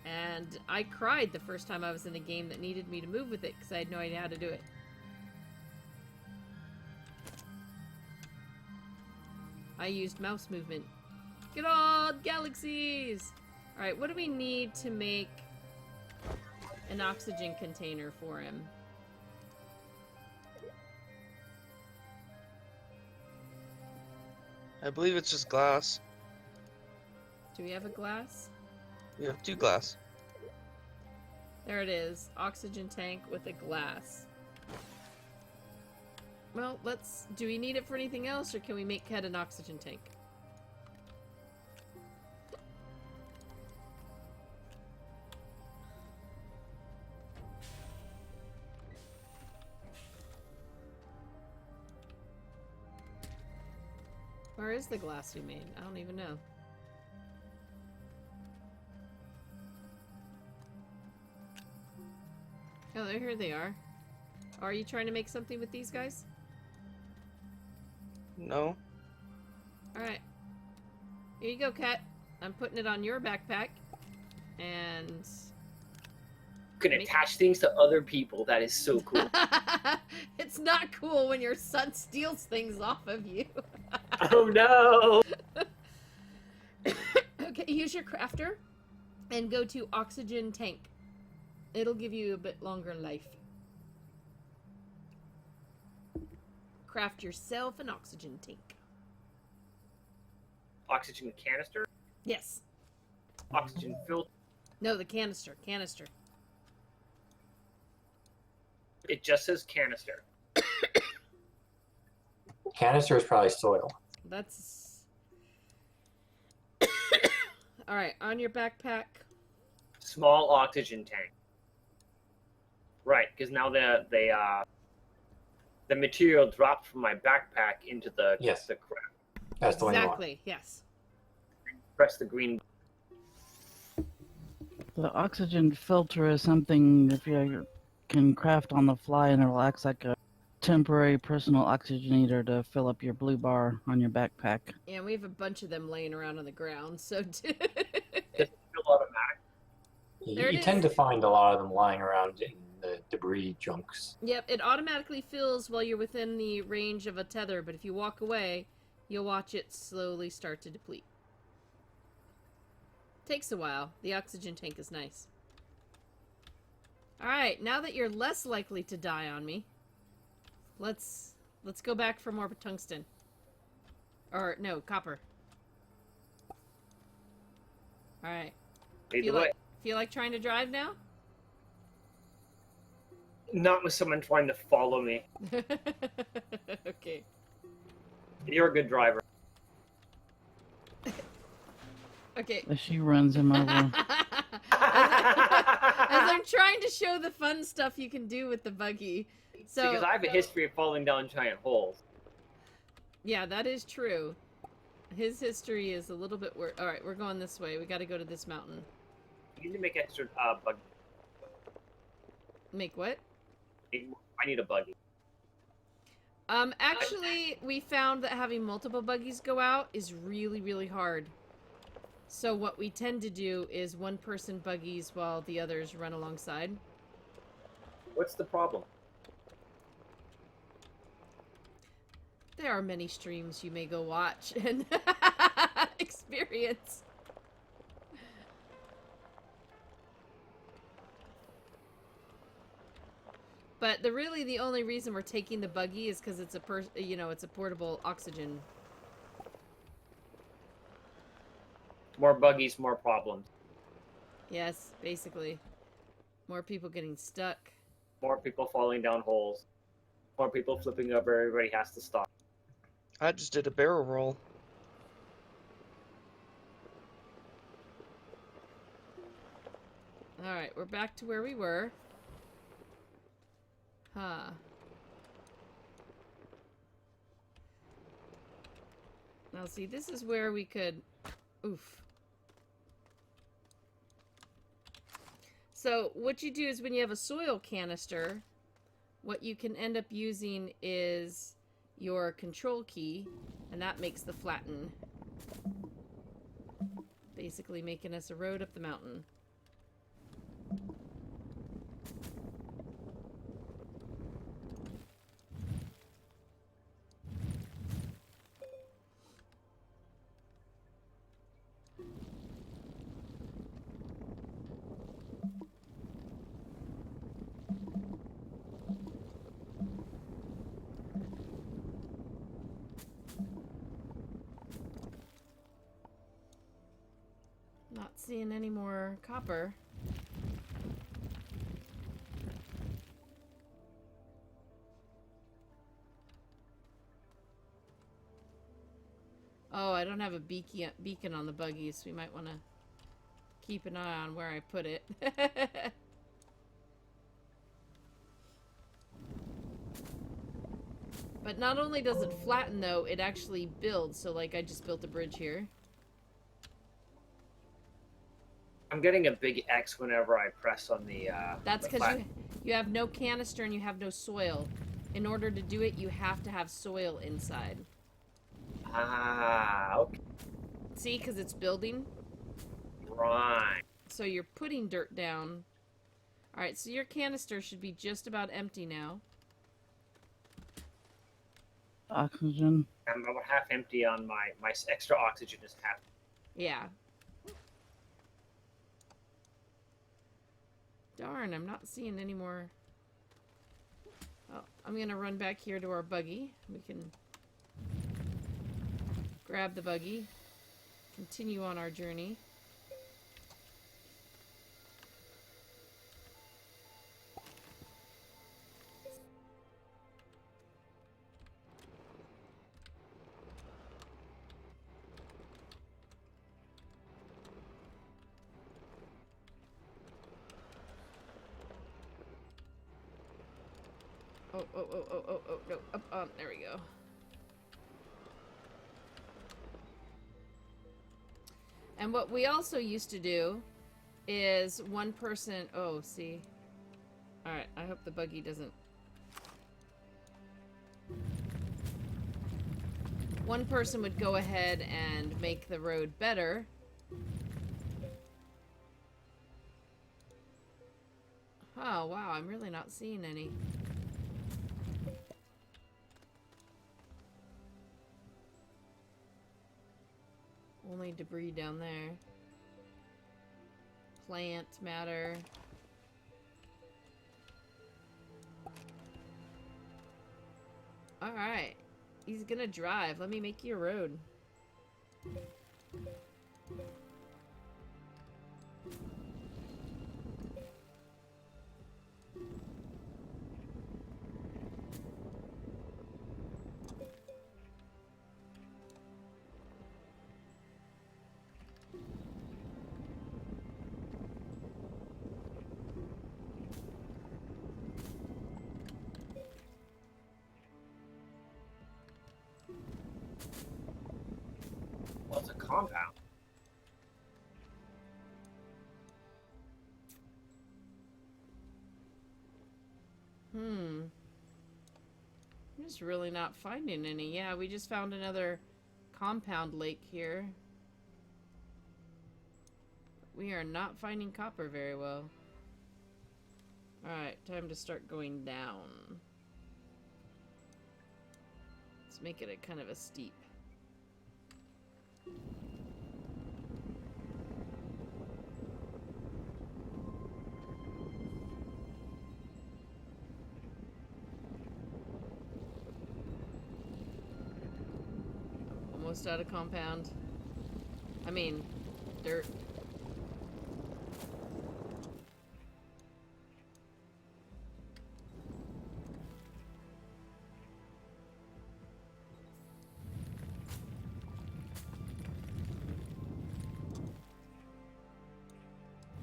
And I cried the first time I was in a game that needed me to move with it because I had no idea how to do it. I used mouse movement. Good old galaxies! Alright, what do we need to make an oxygen container for him? I believe it's just glass. Do we have a glass? We have 2 glass. There it is. Oxygen tank with a glass. Well, do we need it for anything else, or can we make Ket an oxygen tank? Where is the glass we made? I don't even know. Oh, here they are. Are you trying to make something with these guys? No. Alright. Here you go, Ket. I'm putting it on your backpack. And... You can attach things to other people. That is so cool. It's not cool when your son steals things off of you. Oh no! Okay, use your crafter and go to oxygen tank. It'll give you a bit longer life. Craft yourself an oxygen tank. Oxygen canister? Yes. Oxygen filter? No, the canister. Canister. It just says canister. Canister is probably soil. That's... Alright, on your backpack. Small oxygen tank. Right, because now the material dropped from my backpack into the Yes. the crap. That's the one you want. Exactly, yes. Press the green. The oxygen filter is something if you can craft on the fly, and it'll act like a temporary personal oxygenator to fill up your blue bar on your backpack. And we have a bunch of them laying around on the ground, so... Still automatic. There it You is. tend to find a lot of them lying around in the debris junks. Yep, it automatically fills while you're within the range of a tether, but if you walk away, you'll watch it slowly start to deplete. Takes a while. The oxygen tank is nice. Alright, now that you're less likely to die on me, let's go back for more tungsten. Or, no, copper. Alright. Either way. Feel like trying to drive now? Not with someone trying to follow me. Okay. You're a good driver. Okay. As she runs him over. As I'm trying to show the fun stuff you can do with the buggy. So, Because I have a history of falling down giant holes. yeah, that is true. His history is a little bit worse. Alright, we're going this way. We gotta go to this mountain. You need to make extra buggy. Make what? I need a buggy. Actually, we found that having multiple buggies go out is really, really hard. So what we tend to do is one person buggies while the others run alongside. What's the problem? There are many streams you may go watch and experience. But the only reason we're taking the buggy is because it's it's a portable oxygen. More buggies, more problems. Yes, basically. More people getting stuck. More people falling down holes. More people flipping over. Everybody has to stop. I just did a barrel roll. Alright, we're back to where we were. Huh. Now see, this is where we could... Oof. So, what you do is when you have a soil canister, what you can end up using is your control key, and that makes the flatten. Basically making us a road up the mountain. seeing any more copper. Oh, I don't have a beacon on the buggy, so we might want to keep an eye on where I put it. But not only does it flatten, though, it actually builds. So, like, I just built a bridge here. I'm getting a big X whenever I press on the. That's the because flat- you have no canister and you have no soil. In order to do it, you have to have soil inside. Ah, okay. See, because it's building. Right. So you're putting dirt down. Alright, so your canister should be just about empty now. Oxygen. I'm about half empty on my extra oxygen is half. Yeah. Darn, I'm not seeing any more. Oh, I'm going to run back here to our buggy. We can grab the buggy. Continue on our journey. Oh, no. Up on. There we go. And what we also used to do is one person... Oh, see. Alright, I hope the buggy doesn't... One person would go ahead and make the road better. Oh, wow, I'm really not seeing any. Only debris down there. Plant matter. Alright. He's gonna drive. Let me make you a road. Well, it's a compound. I'm just really not finding any. Yeah, we just found another compound lake here. We are not finding copper very well. Alright, time to start going down. Let's make it a kind of a steep. Almost out of compound. I mean, dirt.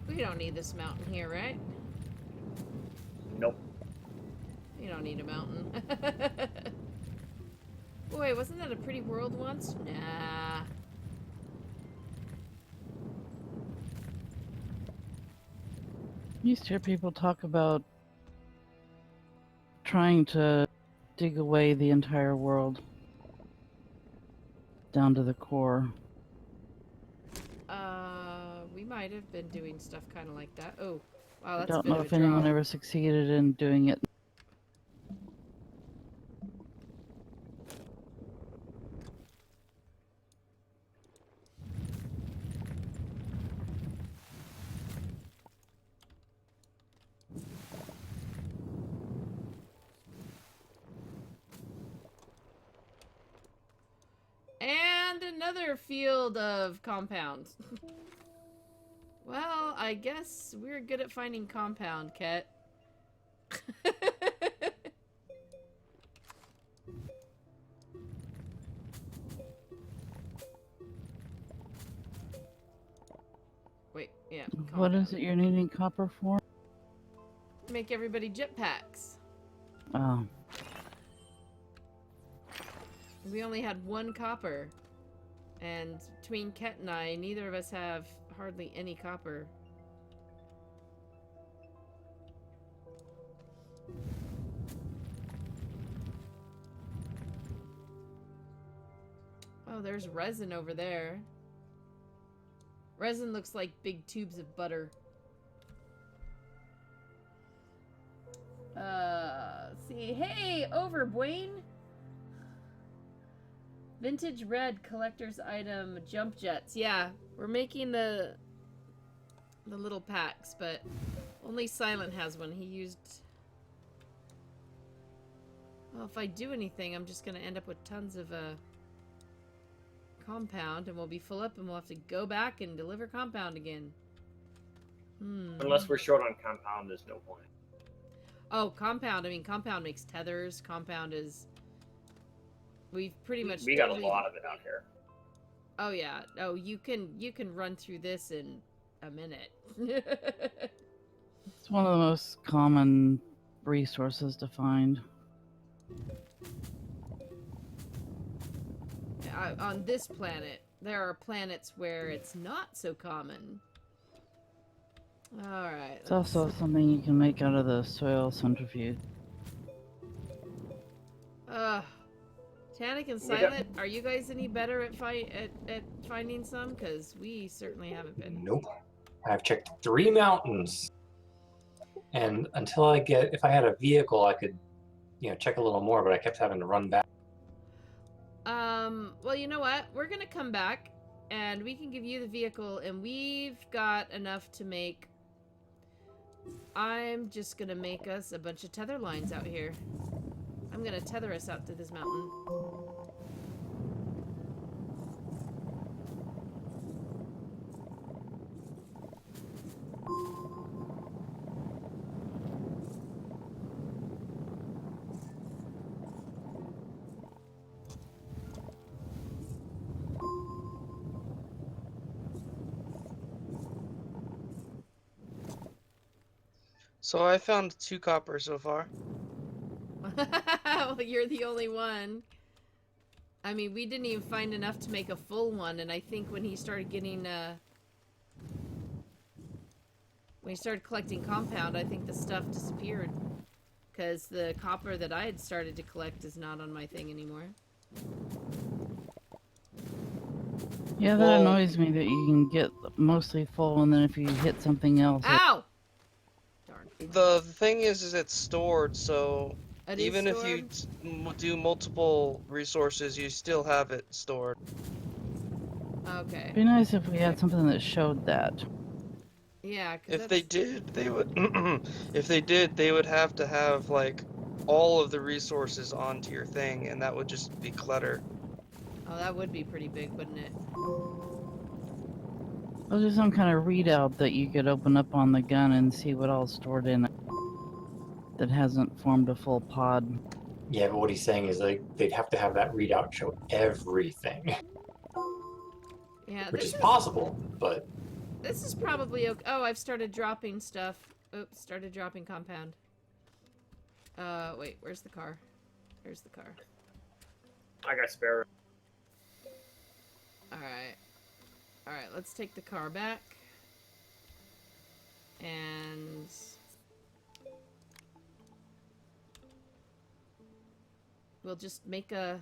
We don't need this mountain here, right? Nope. You don't need a mountain. Boy, wasn't that a pretty world once? Nah. You used to hear people talk about trying to dig away the entire world down to the core. We might have been doing stuff kind of like that. Oh, wow, I that's a don't bit know of if a anyone drop. ever succeeded in doing it. And another field of compounds. Well, I guess we're good at finding compound, Ket. Wait, yeah. What Compound. is it you're needing copper for? Make everybody jetpacks. Oh. We only had 1 copper. And between Ket and I, neither of us have hardly any copper. Oh, there's resin over there. Resin looks like big tubes of butter. Let's see. Hey, over, Bwayne! Vintage red collector's item jump jets. Yeah, we're making the little packs, but only Silent has one. He used... Well, if I do anything, I'm just gonna end up with tons of compound, and we'll be full up, and we'll have to go back and deliver compound again. Unless we're short on compound, there's no point. Oh, compound. I mean, compound makes tethers. Compound is... We've pretty much... We got a lot of it out here. Oh, yeah. Oh, you can run through this in a minute. It's one of the most common resources to find. On this planet, there are planets where it's not so common. Alright. It's also something you can make out of the soil centrifuge. Tannic and Silent, are you guys any better at finding some? Because we certainly haven't been. Nope. I've checked 3 mountains. And until I get, if I had a vehicle, I could, check a little more, but I kept having to run back. Well, you know what? We're gonna come back, and we can give you the vehicle, and we've got enough to make... I'm just gonna make us a bunch of tether lines out here. I'm gonna tether us out to this mountain. So I found 2 copper so far. Well, you're the only one. I mean, we didn't even find enough to make a full one, and I think when he started getting, when he started collecting compound, I think the stuff disappeared. Because the copper that I had started to collect is not on my thing anymore. Yeah, that Well- annoys me that you can get mostly full, and then if you hit something else, Ow! Darn. The thing is it's stored, so It is even if you do multiple resources, you still have it stored. Okay. it'd be nice if we had something that showed that. Yeah, because If they did, they would. If they did, they would have to have like all of the resources onto your thing, and that would just be clutter. Oh, that would be pretty big, wouldn't it? Well, just some kind of readout that you could open up on the gun and see what all's stored in it that hasn't formed a full pod. Yeah, but what he's saying is they'd have to have that readout show everything, Yeah, which this is possible, but This is probably okay. Oh, I've started dropping stuff. Oops, started dropping compound. Wait, where's the car? There's the car. I got spare. Alright. Alright, let's take the car back. And... we'll just make a...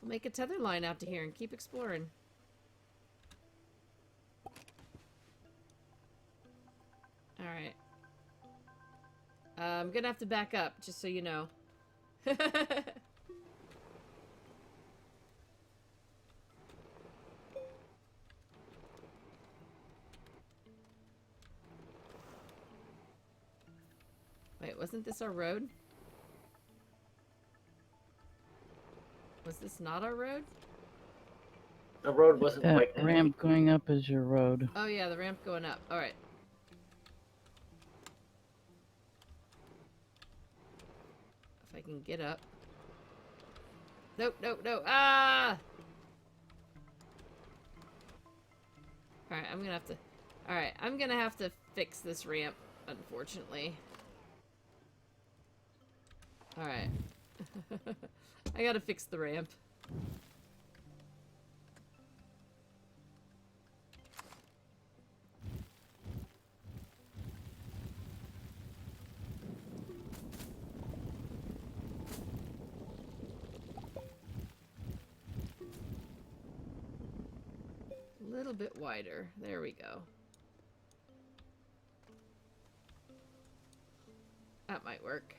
we'll make a tether line out to here and keep exploring. Alright. I'm gonna have to back up, just so you know. Wait, wasn't this our road? Was this not our road? The road wasn't That quite ramp going up is your road. Oh yeah, the ramp going up. All right. If I can get up. Nope, nope, no. Ah! Alright, I'm gonna have to... Alright, I'm gonna have to fix this ramp, unfortunately. Alright. I gotta fix the ramp. A little bit wider. There we go. That might work.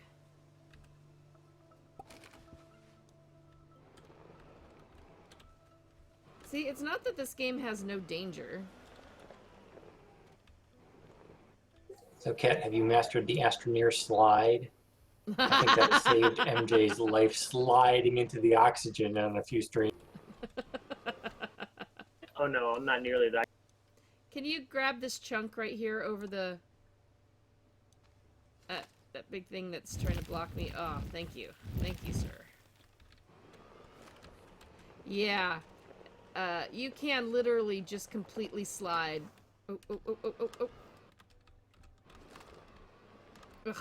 See, it's not that this game has no danger. So, Kat, have you mastered the Astroneer slide? I think that saved MJ's life sliding into the oxygen on a few streams. Oh no, I'm not nearly that. Can you grab this chunk right here over the... that big thing that's trying to block me? Oh, thank you. Thank you, sir. Yeah. You can literally just completely slide. Oh, oh, oh, oh, oh, oh. Ugh.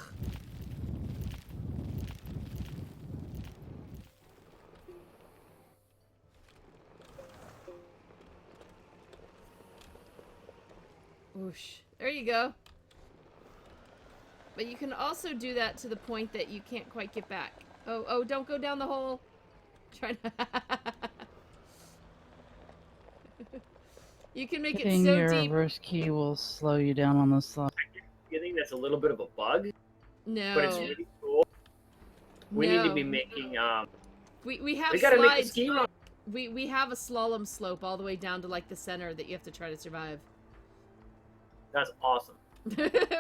Whoosh. There you go. But you can also do that to the point that you can't quite get back. Oh, oh, don't go down the hole. Try to... You can make it Hitting so your deep. reverse key will slow you down on the slide. You think that's a little bit of a bug, No. but it's really cool. We need to No. be making We have we gotta make a slides. ski run. We have a slalom slope all the way down to like the center that you have to try to survive. That's awesome.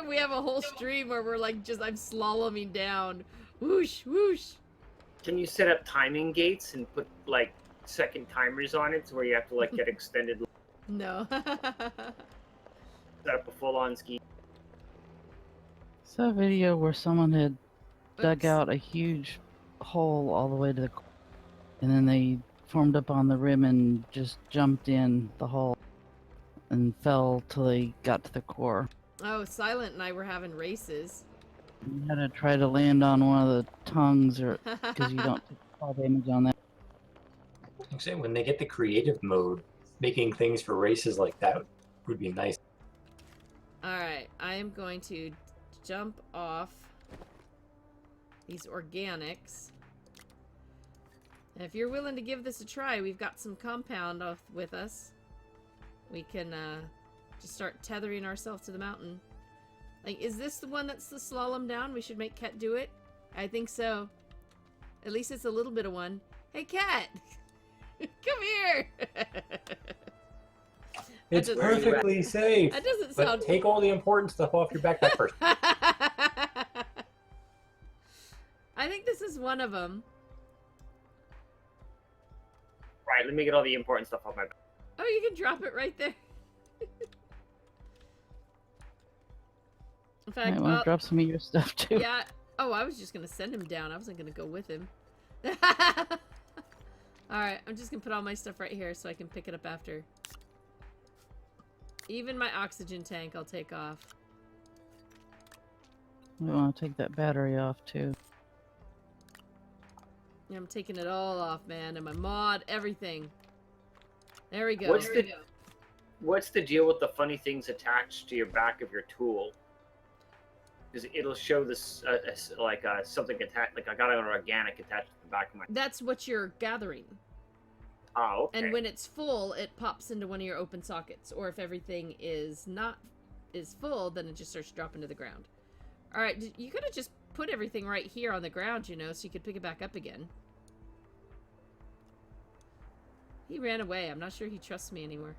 We have a whole stream where we're like I'm slaloming down. Whoosh, whoosh. Can you set up timing gates and put like second timers on it, so where you have to like get extended? No. Set up a full-on ski. Saw a video where someone had dug Oops. out a huge hole all the way to the and then they formed up on the rim and just jumped in the hole and fell till they got to the core. Oh, Silent and I were having races. You had to try to land on one of the tongues or because you don't take fall damage on that. I'm saying when they get the creative mode, making things for races like that would be nice. Alright, I am going to jump off these organics. And if you're willing to give this a try, we've got some compound with us. We can just start tethering ourselves to the mountain. Like, is this the one that's the slalom down? We should make Kat do it? I think so. At least it's a little bit of one. Hey, Kat! Come here! It's doesn't- perfectly safe. That doesn't But sound... take all the important stuff off your backpack first. I think this is one of them. Right, let me get all the important stuff off my back. Oh, you can drop it right there. In fact, Might want to drop some of your stuff too. yeah. Oh, I was just gonna send him down. I wasn't gonna go with him. Alright, I'm just gonna put all my stuff right here so I can pick it up after. Even my oxygen tank I'll take off. We want to take that battery off too. Yeah, I'm taking it all off, man. And my mod, everything. There we go. What's the deal with the funny things attached to your back of your tool? Because it'll show this something attached. Like I got an organic attached to the back of my. That's what you're gathering. Oh, okay. And when it's full, it pops into one of your open sockets. Or if everything is full, then it just starts dropping to the ground. Alright, you could have just put everything right here on the ground, you know, so you could pick it back up again. He ran away. I'm not sure he trusts me anymore.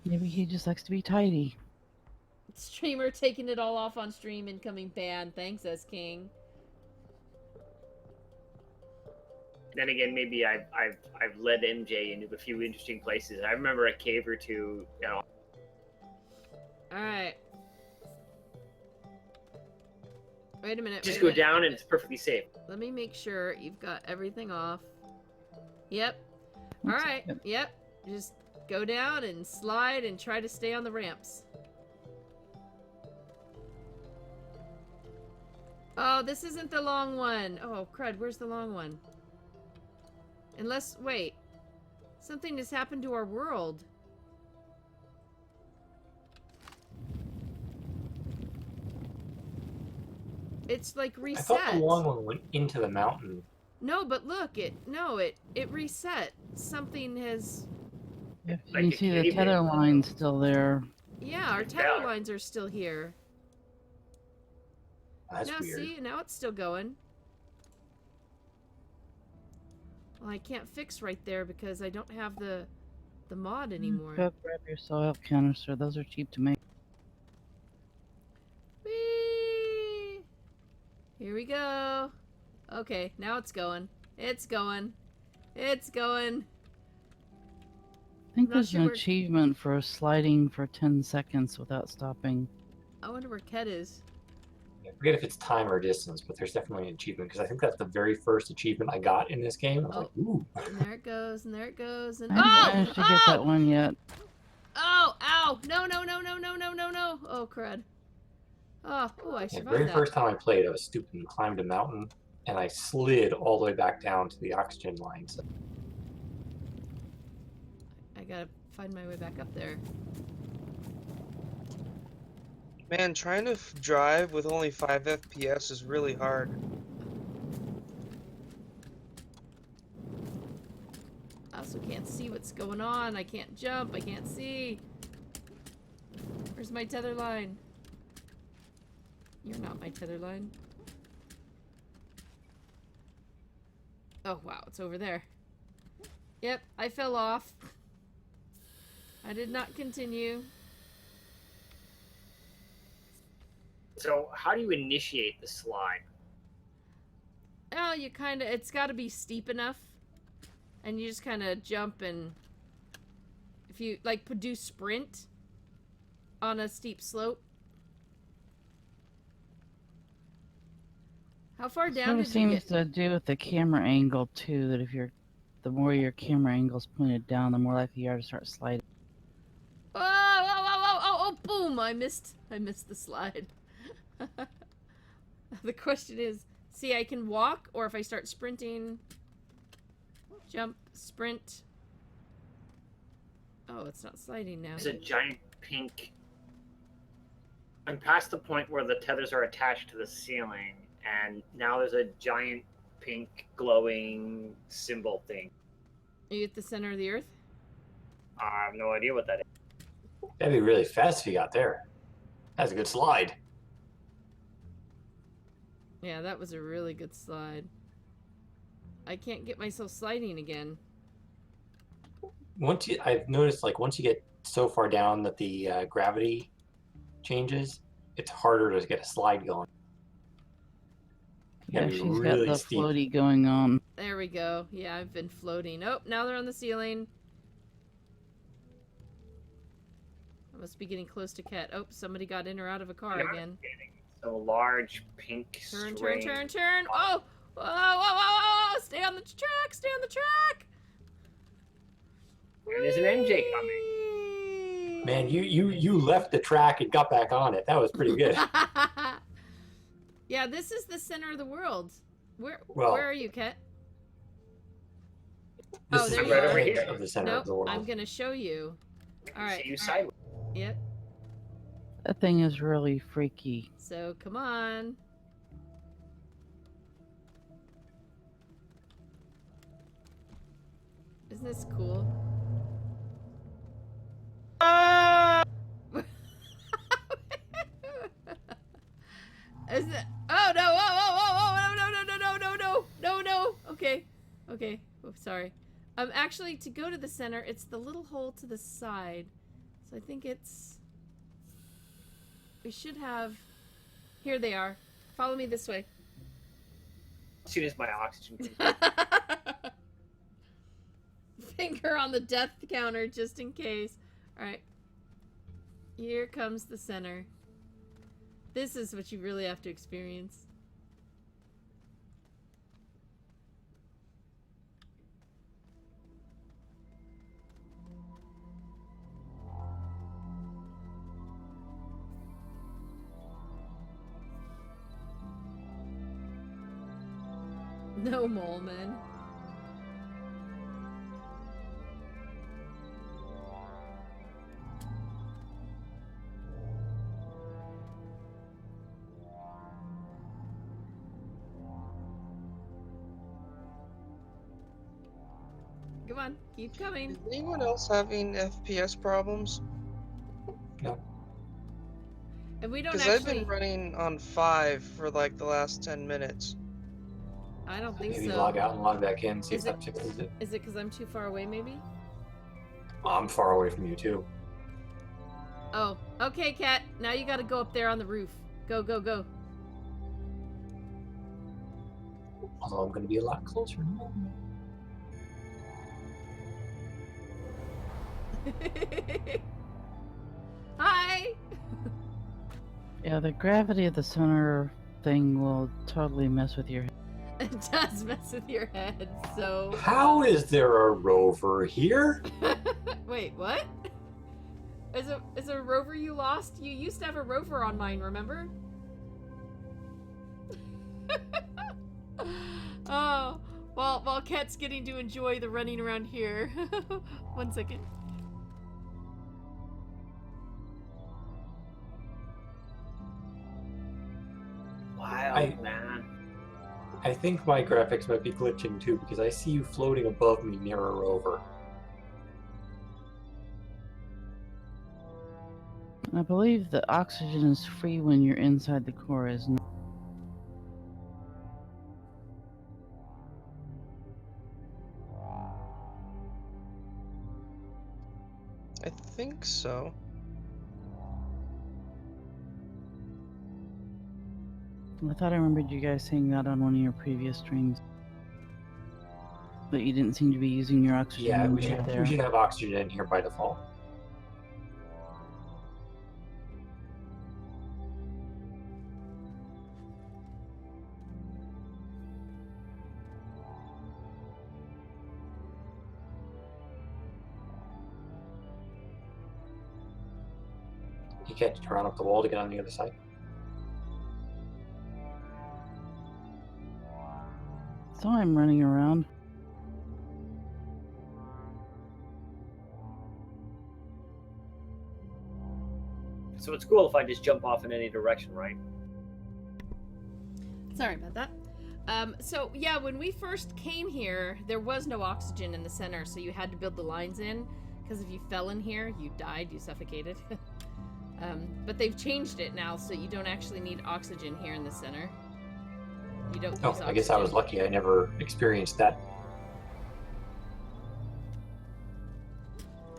Maybe he just likes to be tidy. Streamer taking it all off on stream, incoming ban. Thanks, S King. Then again, maybe I've led MJ into a few interesting places. I remember a cave or two. You know, Alright. Wait a minute. just wait a go minute. down and it's perfectly safe. Let me make sure you've got everything off. Yep. Looks Alright. good. Yep. Just go down and slide and try to stay on the ramps. Oh, this isn't the long one. Oh, crud. Where's the long one? Unless, wait. Something has happened to our world. It's like I reset. thought the long one went into the mountain. No, but look, it reset. Something has. You Like can a see the cave tether in. line's still there. Yeah, our tether lines are still here. That's Now weird. see, now it's still going. Well, I can't fix right there because I don't have the mod anymore. Go grab your soil canister. Those are cheap to make. Whee! Here we go. Okay, now it's going. It's going. It's going. I think Not there's sure an where- achievement for sliding for 10 seconds without stopping. I wonder where Ket is. I forget if it's time or distance, but there's definitely an achievement because I think that's the very first achievement I got in this game. I was like, ooh. And there it goes, and there it goes, and I haven't oh! managed to get that one yet. Oh! Ow! No, no, no, no, no, no, no, no! Oh, crud. Oh, I Yeah, survived very that. first time I played, I was stupid and climbed a mountain, and I slid all the way back down to the oxygen lines. I gotta find my way back up there. Man, trying to drive with only 5 FPS is really hard. I also can't see what's going on. I can't jump. I can't see. Where's my tether line? You're not my tether line. Oh, wow. It's over there. Yep, I fell off. I did not continue. So how do you initiate the slide? Oh, you kind of... It's got to be steep enough. And you just kind of jump and... If you, like, do sprint on a steep slope. How far down Sort of did you seems get? to do with the camera angle too. That if the more your camera angle's pointed down, the more likely you are to start sliding. Oh, oh, oh, oh, oh, boom! I missed the slide. The question is, see, I can walk, or if I start sprinting, jump, sprint. Oh, it's not sliding now. There's a giant pink. I'm past the point where the tethers are attached to the ceiling, and now there's a giant pink glowing symbol thing. Are you at the center of the earth? I have no idea what that is. That'd be really fast if you got there. That's a good slide. Yeah, that was a really good slide. I can't get myself sliding again. I've noticed, like, once you get so far down that the gravity changes, it's harder to get a slide going. You Yeah, gotta be she's got really the steep. floaty going on. There we go. Yeah, I've been floating. Oh, now they're on the ceiling. I must be getting close to Ket. Oh, somebody got in or out of a car Yeah. again. So large pink Turn, string. turn, turn, turn. Oh! Whoa, whoa, whoa, whoa! Stay on the track! Stay on the track! And there's an MJ coming. Whee! Man, you left the track and got back on it. That was pretty good. Yeah, this is the center of the world. Where Well- are you, Ket? This Oh, is there the you are. edge of the center of Nope, the world. I'm gonna show you. Alright. See you sideways. Yep. That thing is really freaky. So, come on. Isn't this cool? Is it? Oh no! Oh, oh, oh, oh! No! No! No! No! No! No! No! No! Okay. Okay. Oh, sorry. Actually, to go to the center, it's the little hole to the side. So I think it's. We should have. Here they are. Follow me this way. As soon as my oxygen. finger on the death counter just in case. Alright. Here comes the center. This is what you really have to experience. No mole men. Come on, keep coming. Is anyone else having FPS problems? No. And we don't Because I've actually. been running on 5 for like the last 10 minutes. I don't think Maybe so. log out and log back in, see Is if it- that fixes it. Is it because I'm too far away, maybe? I'm far away from you too. Oh, okay, Cat. Now you gotta go up there on the roof. Go, go, go. Although I'm going to be a lot closer. Hi! Yeah, the gravity of the center thing will totally mess with your head. It does mess with your head, so. How is there a rover here? Wait, what? Is it a rover you lost? You used to have a rover on mine, remember? Oh, while Cat's getting to enjoy the running around here. 1 second. Wild, man. I think my graphics might be glitching too because I see you floating above me near a rover. I believe the oxygen is free when you're inside the core, isn't it? I think so. I thought I remembered you guys saying that on one of your previous streams. But you didn't seem to be using your oxygen. Yeah, when we you were should there. have oxygen in here by default. You can't run up the wall to get on the other side. So I'm running around. So it's cool if I just jump off in any direction, right? Sorry about that. So yeah, when we first came here, there was no oxygen in the center, so you had to build the lines in, because if you fell in here, you died, you suffocated. But they've changed it now, so you don't actually need oxygen here in the center. You don't use Oh, oxygen. I guess I was lucky. I never experienced that.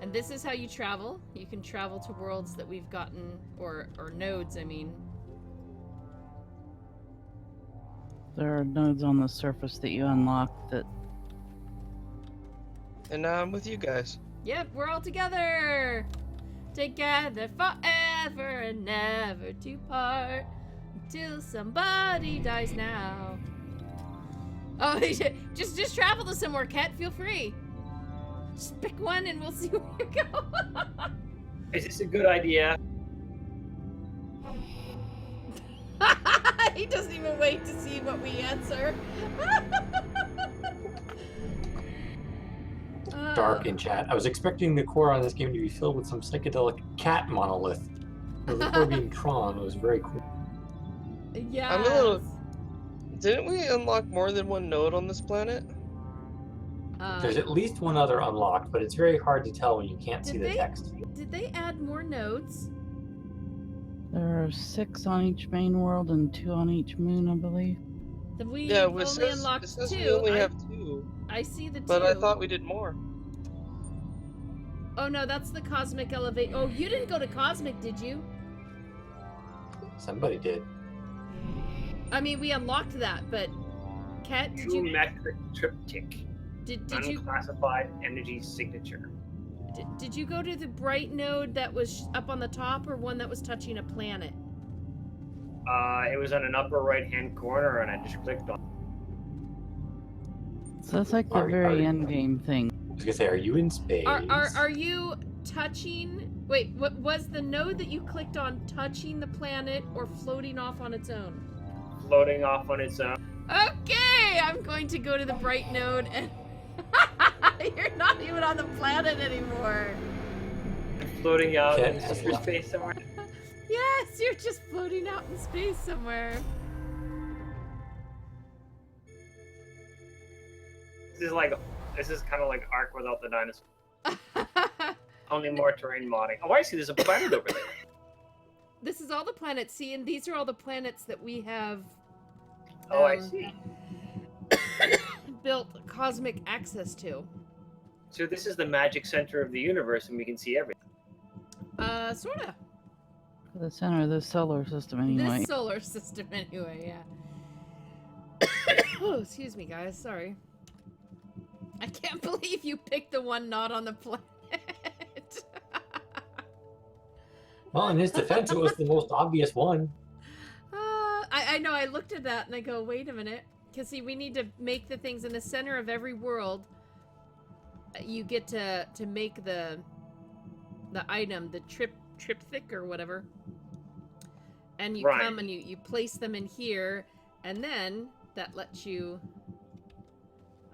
And this is how you travel. You can travel to worlds that we've gotten, or nodes, I mean. There are nodes on the surface that you unlock that. And now I'm with you guys. Yep, we're all together! Together forever and never to part until somebody dies now. Oh, just travel to somewhere, Cat. Feel free. Just pick one and we'll see where you go. Is this a good idea? He doesn't even wait to see what we answer. Dark in chat. I was expecting the core on this game to be filled with some psychedelic cat monolith. The core being Tron was very cool. Yeah. I'm a little- Didn't we unlock more than one node on this planet? There's at least one other unlocked, but it's very hard to tell when you can't see Did the they- text. Did they add more nodes? There are 6 on each main world and 2 on each moon, I believe. We've Yeah, only it says unlocked we 2. only have 2, I see the 2. but I thought we did more. Oh no, that's the cosmic elevate. Oh, you didn't go to cosmic, did you? Somebody did. I mean, we unlocked that, but Kat, did you? Geometric triptych. Did you Unclassified energy signature. did you go to the bright node that was up on the top, or one that was touching a planet? It was on an upper right-hand corner, and I just clicked on. So that's like the very end game thing. I was gonna say, are you in space? Are you touching? Wait, what was the node that you clicked on touching the planet or floating off on its own? Floating off on its own. Okay, I'm going to go to the bright node and you're not even on the planet anymore. Floating out Yeah, in space somewhere. Yes, you're just floating out in space somewhere. This is kind of like Ark without the dinosaurs. Only more terrain modding. Oh, I see. There's a planet over there. This is all the planets. See, and these are all the planets that we have. Oh, I see. Built cosmic access to. So this is the magic center of the universe, and we can see everything. Sorta. The center of the solar system, anyway. This solar system, anyway. Yeah. Oh, excuse me, guys. Sorry. I can't believe you picked the one not on the planet. Well, in his defense, it was the most obvious one. I know. I looked at that and I go, wait a minute. Because see, we need to make the things in the center of every world. You get to make the item, the triptych or whatever. And you come and you place them in here, and then that lets you,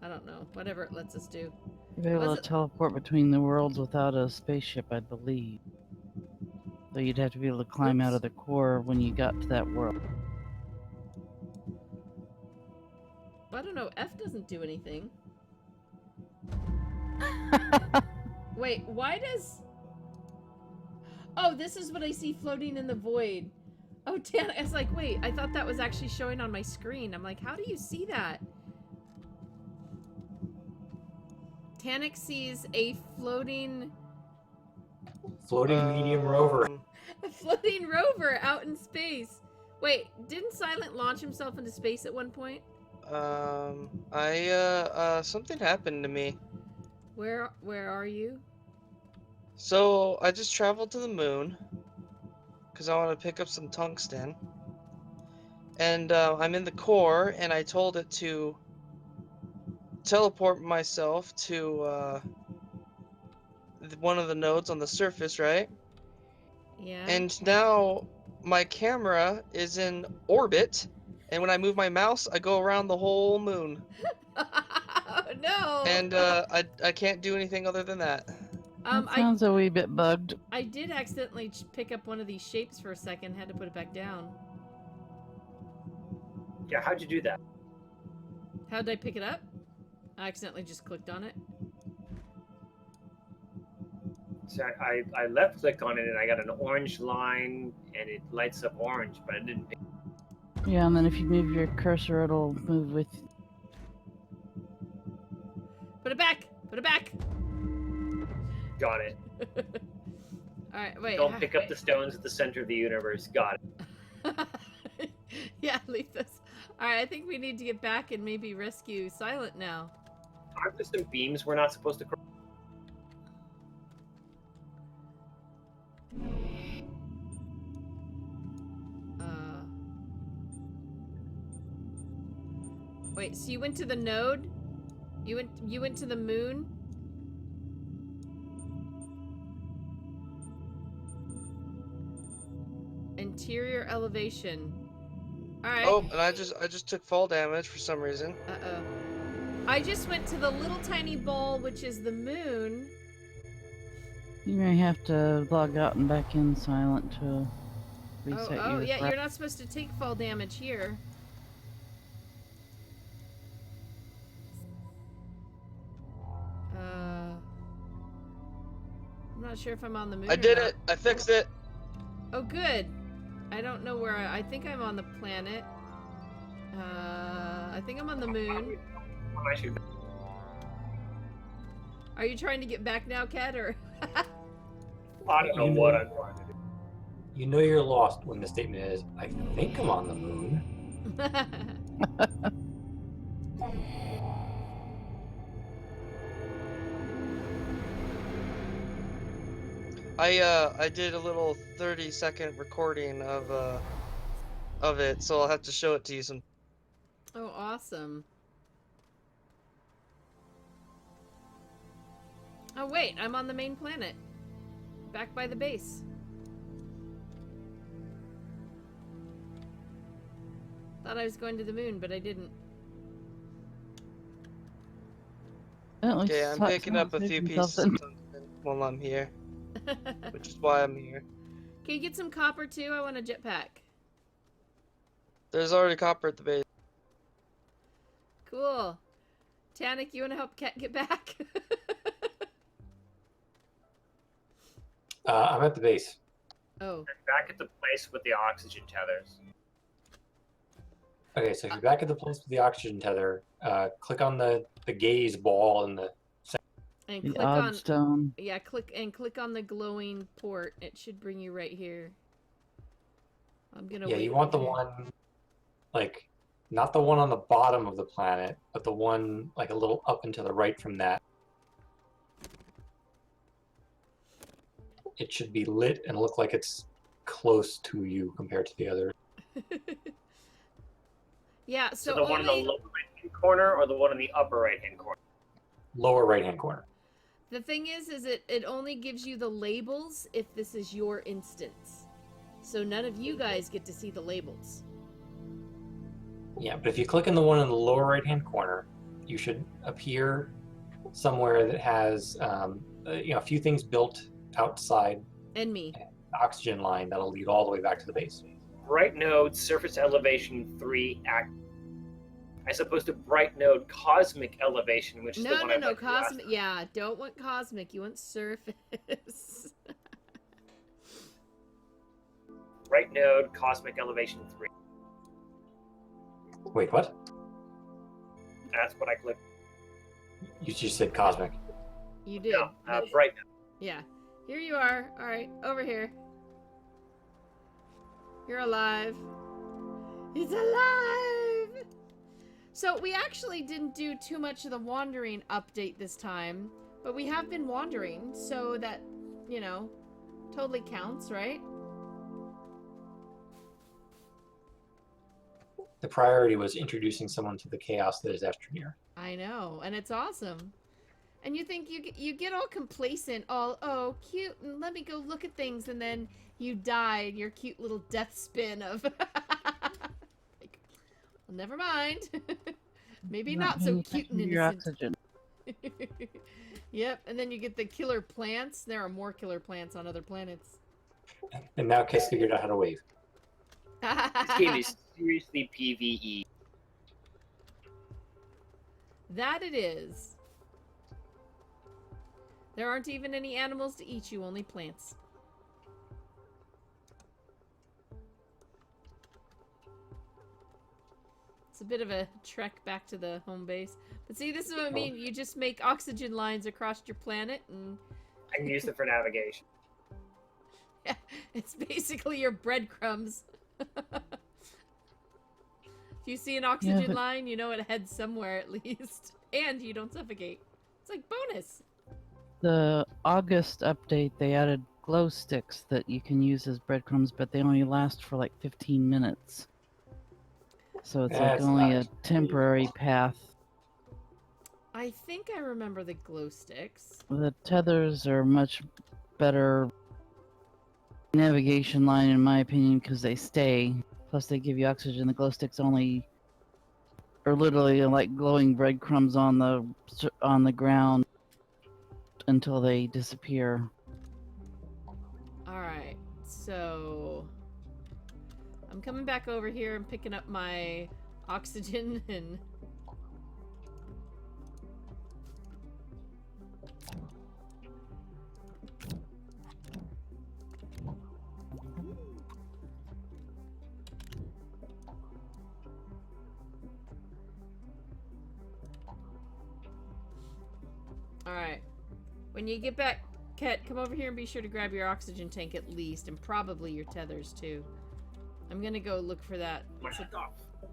I don't know, whatever it lets us do. You'll be able to teleport between the worlds without a spaceship, I believe. So you'd have to be able to climb out of the core when you got to that world. I don't know, F doesn't do anything. Wait, why does... Oh, this is what I see floating in the void. Oh, damn, I was like, wait, I thought that was actually showing on my screen. I'm like, how do you see that? Tannic sees a floating Medium rover. A floating rover out in space. Wait, didn't Silent launch himself into space at one point? Something happened to me. Where are you? So, I just traveled to the moon. Because I want to pick up some tungsten. And, I'm in the core, and I told it to teleport myself to, one of the nodes on the surface, right? Yeah. And now my camera is in orbit, and when I move my mouse, I go around the whole moon. Oh, no. And I can't do anything other than that. That sounds a wee bit bugged. I did accidentally pick up one of these shapes for a second, had to put it back down. Yeah, how'd you do that? How did I pick it up? I accidentally just clicked on it. So I left click on it and I got an orange line and it lights up orange, but I didn't pick. Yeah, and then if you move your cursor, it'll move with. Put it back! Put it back! Got it. Alright, wait. Don't pick up the stones at the center of the universe. Got it. Yeah, leave this. Alright, I think we need to get back and maybe rescue Silent now. Aren't there some beams we're not supposed to cross? Wait, so you went to the node? You went to the moon? Interior elevation. Alright. Oh, and I just took fall damage for some reason. Uh-oh. I just went to the little tiny ball, which is the moon. You may have to log out and back in Silent to reset Oh, your yeah, you're not supposed to take fall damage here. I'm not sure if I'm on the moon. I did it! I fixed it! Oh, good. I don't know where I think I'm on the planet. I think I'm on the moon. Are you trying to get back now, Kat, or? I don't know what I'm trying to do. You know you're lost when the statement is, I think I'm on the moon. I did a little 30-second recording of it, so I'll have to show it to you some. Oh, awesome. Oh, wait, I'm on the main planet. Back by the base. Thought I was going to the moon, but I didn't. Okay, I'm picking up a few pieces of tungsten while I'm here, which is why I'm here. Can you get some copper too? I want a jetpack. There's already copper at the base. Cool. Tanik, you want to help Kat get back? I'm at the base. Oh. Back at the place with the oxygen tethers. Okay, so if you're back at the place with the oxygen tether, click on the gaze ball in the And The click on odd stone. yeah, click on the glowing port. It should bring you right here. I'm gonna yeah, wait you want the here. one, like, not the one on the bottom of the planet, but the one like a little up and to the right from that. It should be lit and look like it's close to you compared to the others. Yeah, So so the one in the only lower right-hand corner or the one in the upper right-hand corner? Lower right-hand corner. the thing is it only gives you the labels if this is your instance. So none of you guys get to see the labels. Yeah, but if you click on the one in the lower right-hand corner, you should appear somewhere that has a few things built outside And me. the oxygen line that'll lead all the way back to the base. Bright node, surface elevation 3, act. As opposed to bright node, cosmic elevation, which is the No, one no, I no, went to last cosmic. time. Yeah, don't want cosmic. You want surface. Bright node, cosmic elevation 3. Wait, what? That's what I clicked. You just said cosmic. You did. No, but- bright node. Yeah. Here you are. All right, over here. You're alive. He's alive! So we actually didn't do too much of the wandering update this time, but we have been wandering, so that, totally counts, right? The priority was introducing someone to the chaos that is Astroneer. I know, and it's awesome. And you think you get all complacent, oh, cute, and let me go look at things, and then you die in your cute little death spin of... like, well, never mind. Maybe not so cute and Your innocent. oxygen. Yep, and then you get the killer plants. There are more killer plants on other planets. And now Kiss figured out how to wave. This game is seriously PvE. That it is. There aren't even any animals to eat you, only plants. It's a bit of a trek back to the home base. But see, this is what I mean. You just make oxygen lines across your planet, and I can use it for navigation. yeah, it's basically your breadcrumbs. If you see an oxygen line, you know it heads somewhere at least. And you don't suffocate. It's like bonus. The August update, they added glow sticks that you can use as breadcrumbs, but they only last for like 15 minutes. So it's like That's only not a temporary path. I think I remember the glow sticks. The tethers are much better navigation line in my opinion because they stay. Plus they give you oxygen. The glow sticks only are literally like glowing breadcrumbs on the ground until they disappear. Alright, so... I'm coming back over here and picking up my oxygen and... Alright. When you get back, Ket, come over here and be sure to grab your oxygen tank at least, and probably your tethers too. I'm gonna go look for that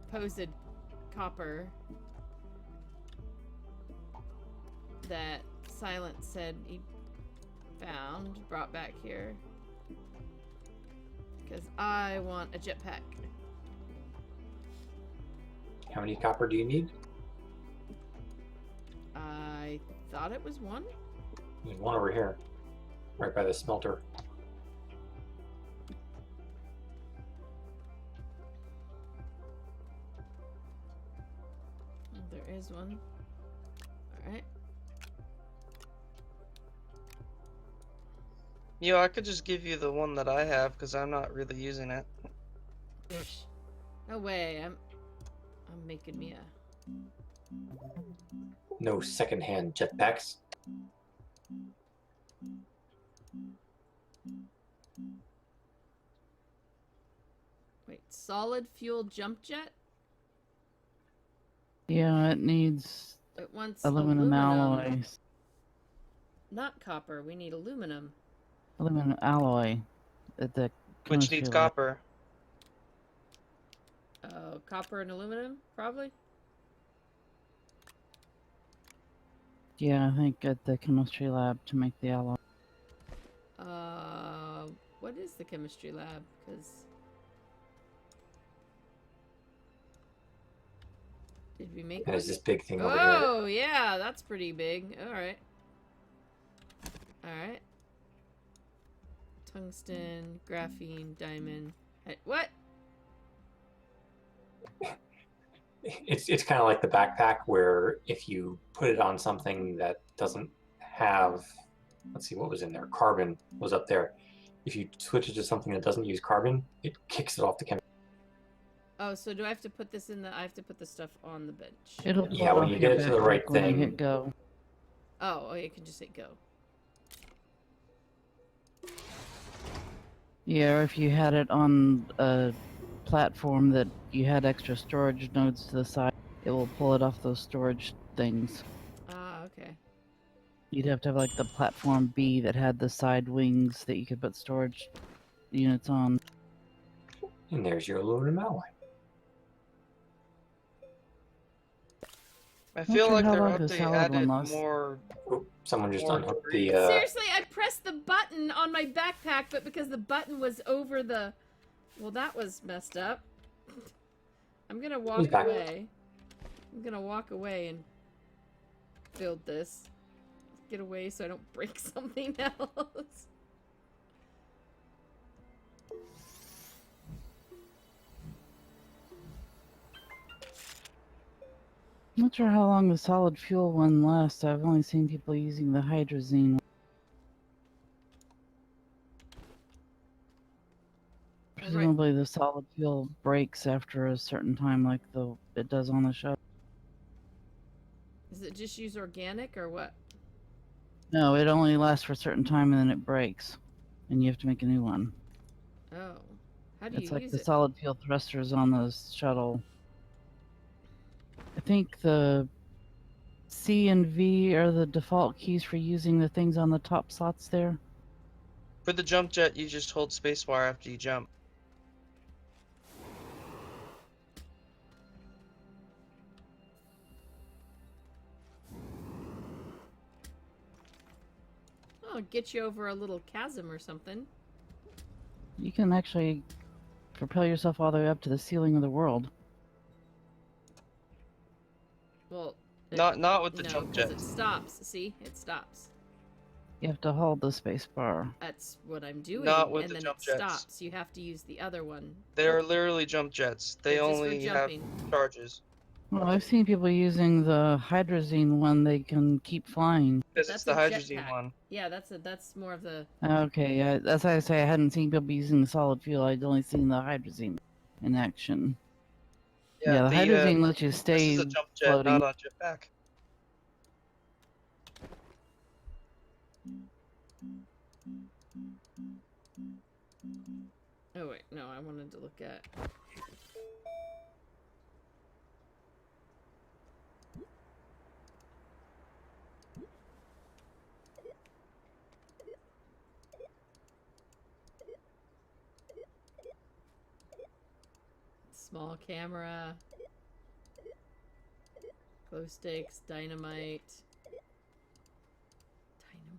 supposed copper that Silent said he brought back here. Because I want a jetpack. How many copper do you need? I thought it was one. There's one over here, right by the smelter. Oh, there is one. Alright. Yo, I could just give you the one that I have because I'm not really using it. No way. I'm making me a... No secondhand jetpacks. Wait, solid fuel jump jet? Yeah, it needs It wants aluminum alloys. Not copper. We need aluminum. Aluminum alloy at the Which chemistry needs lab. copper. Copper and aluminum, probably? Yeah, I think at the chemistry lab to make the alloy. What is the chemistry lab? Because... Did we make There's one? this big thing over here. Oh, yeah, that's pretty big. Alright. Alright. Tungsten, graphene, diamond. Hey, what? It's kind of like the backpack where if you put it on something that doesn't have, let's see what was in there, carbon was up there. If you switch it to something that doesn't use carbon, it kicks it off the chemistry. Oh, so do I have to put this in the... I have to put the stuff on the bench. It'll Yeah, pull when off you your get it to the backpack right when you thing. hit go. Oh, you can just say go. Yeah, or if you had it on a platform that you had extra storage nodes to the side, it will pull it off those storage things. Ah, okay. You'd have to have like the platform B that had the side wings that you could put storage units on. And there's your aluminum alloy. I Not feel sure like how their long the update salad added one lasts. more. Oh, someone just More unhooked debris. the. Seriously, I pressed the button on my backpack, but because the button was over the... Well, that was messed up. I'm gonna walk back. away. I'm gonna walk away and build this. Get away so I don't break something else. Not sure how long the solid fuel one lasts. I've only seen people using the hydrazine. Presumably the solid fuel breaks after a certain time like it does on the shuttle. Does it just use organic or what? No, it only lasts for a certain time and then it breaks. And you have to make a new one. Oh. How do It's you like use the it? solid fuel thrusters on the shuttle. I think the C and V are the default keys for using the things on the top slots there. For the jump jet, you just hold spacebar after you jump. Oh, get you over a little chasm or something. You can actually propel yourself all the way up to the ceiling of the world. Well, Not with the no, jump because it jets. stops. See? It stops. You have to hold the space bar. That's what I'm doing. Not with and the then jump it jets. stops. You have to use the other one. They're literally jump jets. They They're just for only have jumping. charges. Well, I've seen people using the hydrazine one. They can keep flying. Because it's That's the a hydrazine jetpack. one. Yeah, that's more of the... Okay, yeah, that's why I say I hadn't seen people using the solid fuel. I'd only seen the hydrazine in action. Yeah, the hydrazine lets you This stay is a jump jet, floating. not a jetpack. Oh, wait. No, I wanted to look at... Small camera. Glow sticks, dynamite.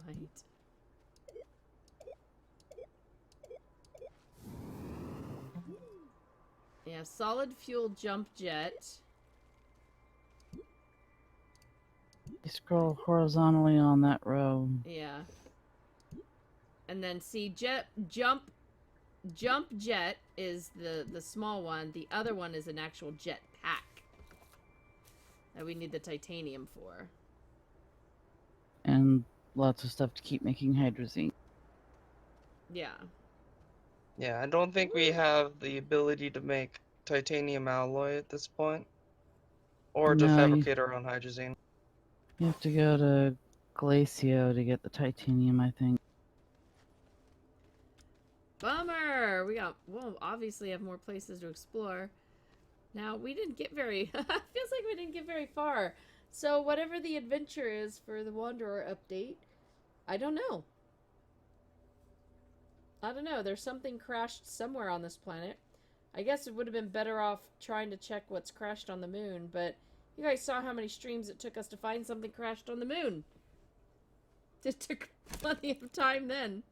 Dynamite. Yeah, solid fuel jump jet. You scroll horizontally on that row. Yeah. And then see jump jet is the small one. The other one is an actual jet pack that we need the titanium for. And lots of stuff to keep making hydrazine. Yeah. Yeah, I don't think we have the ability to make titanium alloy at this point. Or to No, fabricate our own hydrazine. you have to go to Glacio to get the titanium, I think. Bummer. We'll obviously have more places to explore. Now, we didn't get very feels like we didn't get very far. So whatever the adventure is for the Wanderer update, I don't know. There's something crashed somewhere on this planet. I guess it would have been better off trying to check what's crashed on the moon, but you guys saw how many streams it took us to find something crashed on the moon. It took plenty of time then.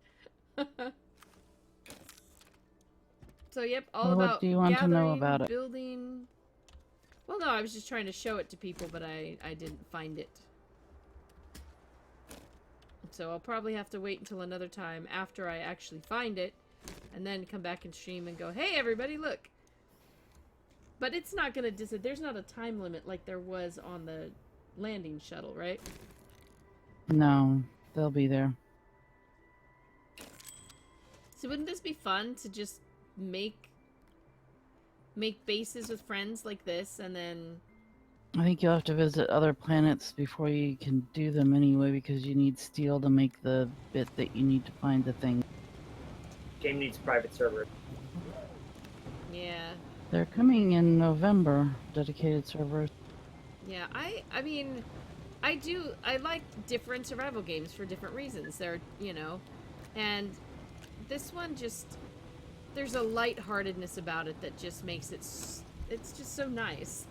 So, yep, all Well, what about do you want to know gathering, about it? building. Well, no, I was just trying to show it to people, but I didn't find it. So I'll probably have to wait until another time after I actually find it, and then come back and stream and go, hey, everybody, look. But it's not going to there's not a time limit like there was on the landing shuttle, right? No, they'll be there. So wouldn't this be fun to just make bases with friends like this, and then... I think you'll have to visit other planets before you can do them anyway, because you need steel to make the bit that you need to find the thing. Game needs private server. Yeah. They're coming in November, dedicated servers. Yeah, I mean, I like different survival games for different reasons. They're, and this one just, there's a lightheartedness about it that just makes it, it's just so nice.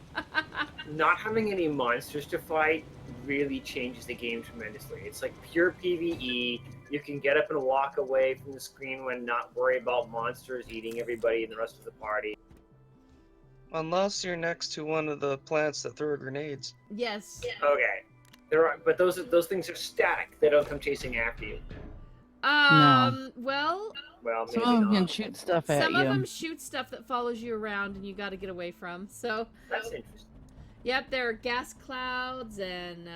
Not having any monsters to fight really changes the game tremendously. It's like pure PvE. You can get up and walk away from the screen when not worry about monsters eating everybody and the rest of the party. Unless you're next to one of the plants that throw grenades. Yes. Okay. But those things are static. They don't come chasing after you. Well, Well, Some maybe of them can not. shoot stuff at some you. of them shoot stuff that follows you around and you got to get away from. So, That's interesting. yep, there are gas clouds and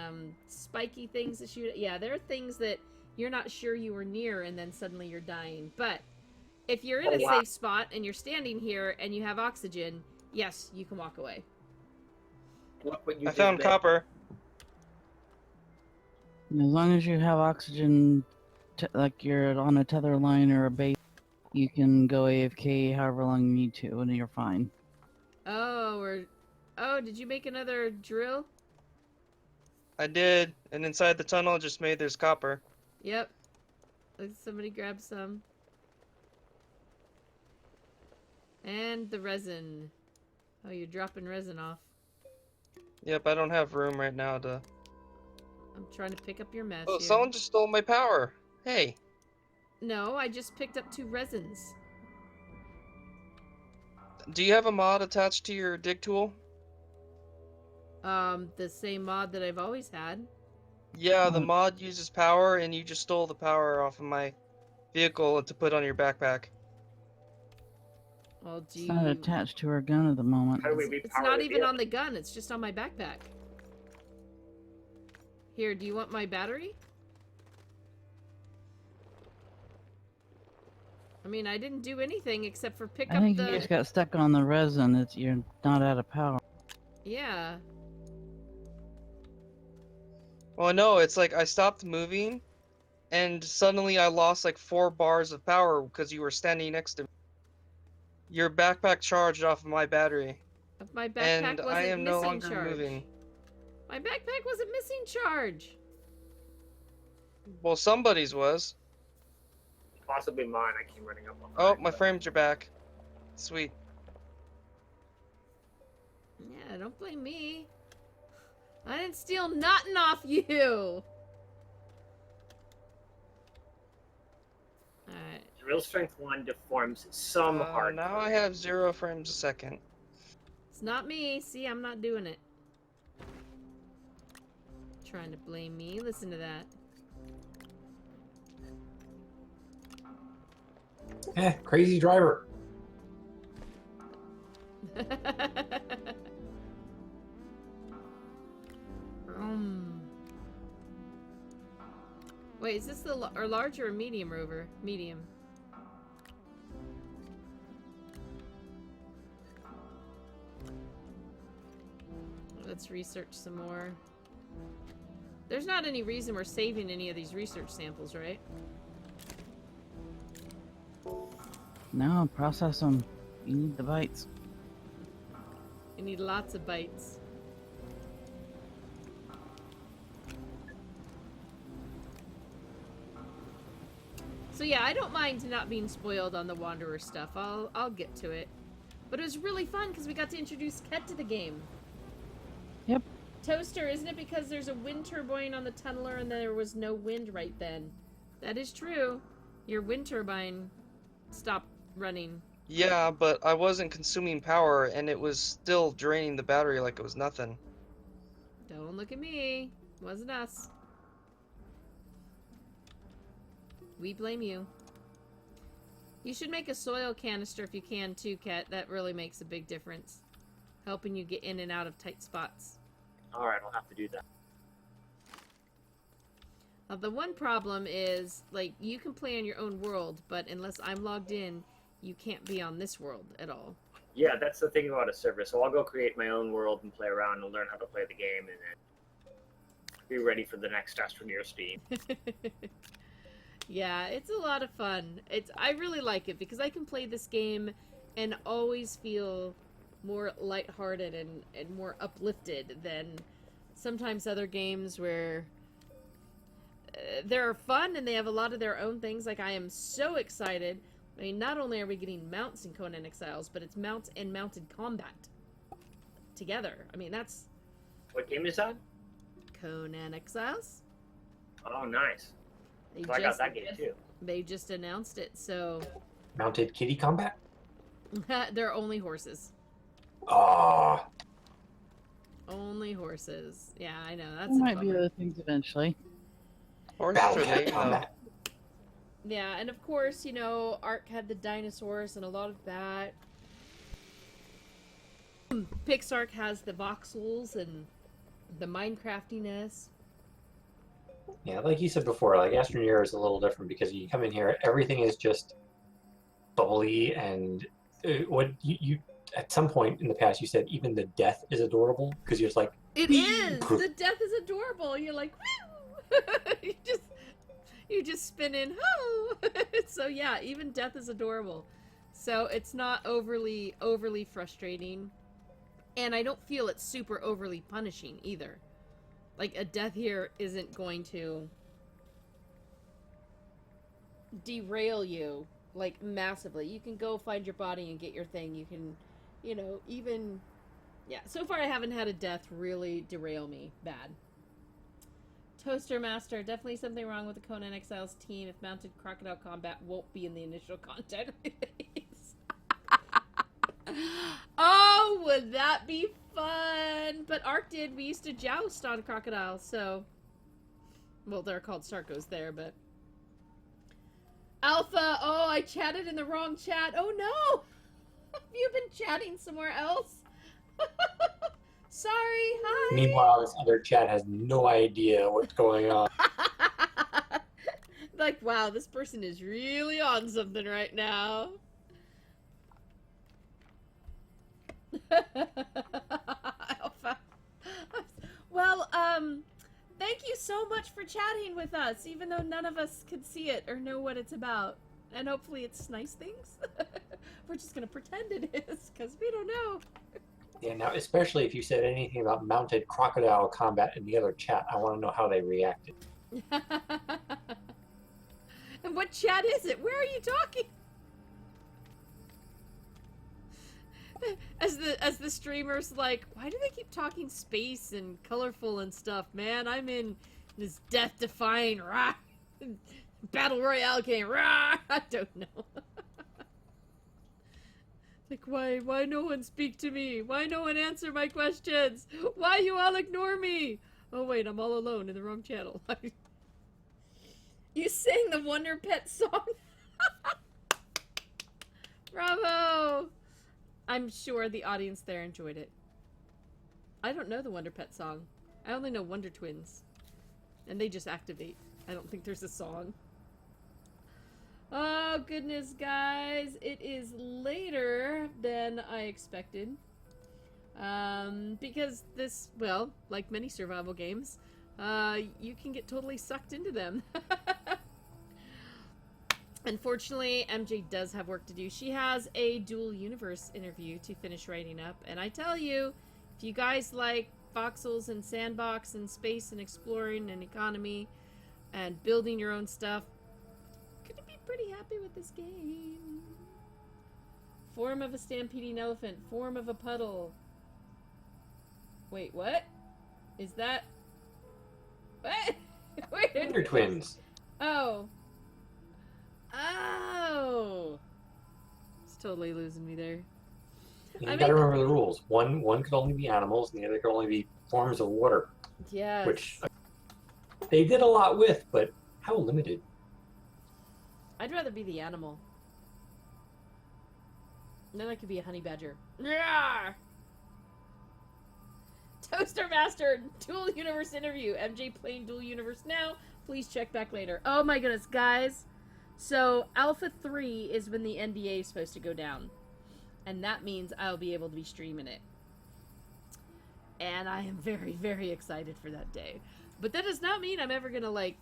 spiky things that shoot. Yeah, there are things that you're not sure you were near and then suddenly you're dying. But if you're in a safe spot and you're standing here and you have oxygen, yes, you can walk away. Look what you I did found there. copper. As long as you have oxygen, like you're on a tether line or a base, you can go AFK however long you need to, and you're fine. Oh, did you make another drill? I did, and inside the tunnel I just made there's copper. Yep. Somebody grab some. And the resin. Oh, you're dropping resin off. Yep, I don't have room right now to... I'm trying to pick up your mess Oh, here. someone just stole my power. Hey. No, I just picked up 2 resins. Do you have a mod attached to your dig tool? The same mod that I've always had. Yeah, the mod uses power, and you just stole the power off of my vehicle to put on your backpack. Well, do It's you... not attached to her gun at the moment. How do we It's repower not the even vehicle? on the gun, it's just on my backpack. Here, do you want my battery? I mean, I didn't do anything except for pick I up think the... you just got stuck on the resin. You're not out of power. Yeah. Well, no, it's like I stopped moving, and suddenly I lost like 4 bars of power because you were standing next to me. Your backpack charged off of my battery, My backpack and wasn't I am no missing longer charge. moving. My backpack wasn't missing charge. Well, somebody's was. Possibly mine. I came running up on Oh, mine, my but- frames are back. Sweet. Yeah, don't blame me. I didn't steal nothing off you. Alright. Real Strength 1 deforms some hard Now code. I have 0 frames a second. It's not me. See, I'm not doing it. Trying to blame me. Listen to that. Crazy driver. Wait, is this the large or medium rover? Medium. Let's research some more. There's not any reason we're saving any of these research samples, right? No, process them. You need the bytes. You need lots of bytes. So yeah, I don't mind not being spoiled on the Wanderer stuff. I'll get to it. But it was really fun because we got to introduce Ket to the game. Yep. Toaster, isn't it because there's a wind turbine on the tunneler and there was no wind right then? That is true. Your wind turbine stopped running. Yeah, but I wasn't consuming power, and it was still draining the battery like it was nothing. Don't look at me. Wasn't us. We blame you. You should make a soil canister if you can too, Ket. That really makes a big difference. Helping you get in and out of tight spots. Alright, I'll have to do that. The one problem is, like, you can play on your own world, but unless I'm logged in, you can't be on this world at all. Yeah, that's the thing about a server. So I'll go create my own world and play around and learn how to play the game and then be ready for the next Astroneer Steam. Yeah, it's a lot of fun. I really like it because I can play this game and always feel more lighthearted and more uplifted than sometimes other games where they're fun and they have a lot of their own things. Like, I am so excited. I mean, not only are we getting mounts in Conan Exiles, but it's mounts and mounted combat together. I mean, that's... What game is that? Conan Exiles. Oh, nice. They So I got that game too. They just announced it, so... Mounted kitty combat? They're only horses. Ah. Only horses. Yeah, I know. That's There a might be bummer. other things eventually. Horses Battle are cat lame, though. combat. Yeah, and of course, you know, Ark had the dinosaurs and a lot of that. Pixark has the voxels and the Minecraftiness. Yeah, like you said before, like Astroneer is a little different because you come in here, everything is just bubbly and what you at some point in the past you said even the death is adorable because you're just like It is! The death is adorable. You're like, woo! you just spin in, oh! So yeah, even death is adorable. So it's not overly frustrating. And I don't feel it's super overly punishing either. Like, a death here isn't going to derail you, like, massively. You can go find your body and get your thing. You can, you know, even... Yeah, so far I haven't had a death really derail me bad. Toaster Master, definitely something wrong with the Conan Exiles team if mounted crocodile combat won't be in the initial content release. Oh, would that be fun? But Ark did. We used to joust on crocodiles, so... Well, they're called Sarcos there, but... Alpha! Oh, I chatted in the wrong chat. Oh, no! Have you been chatting somewhere else? Sorry, hi! meanwhile this other chat has no idea what's going on. Like, wow, this person is really on something right now. Alpha. Well, thank you so much for chatting with us, even though none of us could see it or know what it's about. And hopefully it's nice things. We're just gonna pretend it is, because we don't know. Yeah, now especially if you said anything about mounted crocodile combat in the other chat, I want to know how they reacted. And what chat is it? Where are you talking? As the streamer's like, why do they keep talking space and colorful and stuff, man? I'm in this death-defying rock Battle Royale game. Rah! I don't know. Like, why no one speak to me? Why no one answer my questions? Why you all ignore me? Oh wait, I'm all alone in the wrong channel. You sang the Wonder Pet song? Bravo! I'm sure the audience there enjoyed it. I don't know the Wonder Pet song. I only know Wonder Twins. And they just activate. I don't think there's a song. Oh, goodness, guys. It is later than I expected. Because this, well, like many survival games, you can get totally sucked into them. Unfortunately, MJ does have work to do. She has a dual universe interview to finish writing up. And I tell you, if you guys like voxels and sandbox and space and exploring and economy and building your own stuff, gonna be pretty happy with this game. Form of a stampeding elephant. Form of a puddle. Wait, what? Is that... What? Wait. Wonder Twins. Oh. Oh. It's totally losing me there. You gotta remember the rules. One could only be animals, and the other could only be forms of water. Yes. Which they did a lot with, but how limited. I'd rather be the animal. And then I could be a honey badger. Yeah. Toaster Master, dual universe interview. MJ playing dual universe now. Please check back later. Oh my goodness, guys. So, Alpha 3 is when the NDA is supposed to go down. And that means I'll be able to be streaming it. And I am very, very excited for that day. But that does not mean I'm ever going to,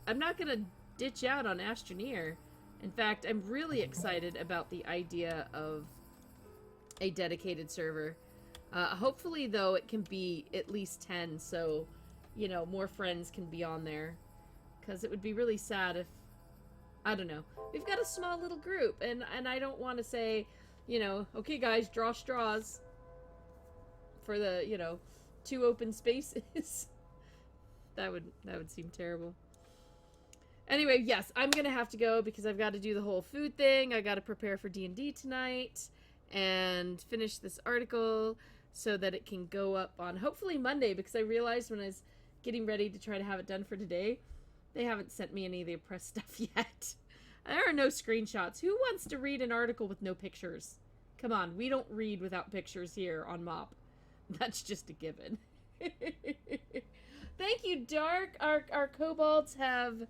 I'm not going to ditch out on Astroneer. In fact, I'm really excited about the idea of a dedicated server. Hopefully, though, it can be at least 10, so, you know, more friends can be on there. Because it would be really sad if, I don't know. We've got a small little group, and I don't want to say, you know, okay, guys, draw straws for the, you know, 2 open spaces. that would seem terrible. Anyway, yes, I'm gonna have to go because I've got to do the whole food thing. I got to prepare for D&D tonight and finish this article so that it can go up on hopefully Monday, because I realized when I was getting ready to try to have it done for today, they haven't sent me any of the press stuff yet. There are no screenshots. Who wants to read an article with no pictures? Come on, we don't read without pictures here on MOP. That's just a given. Thank you, Dark. Our kobolds have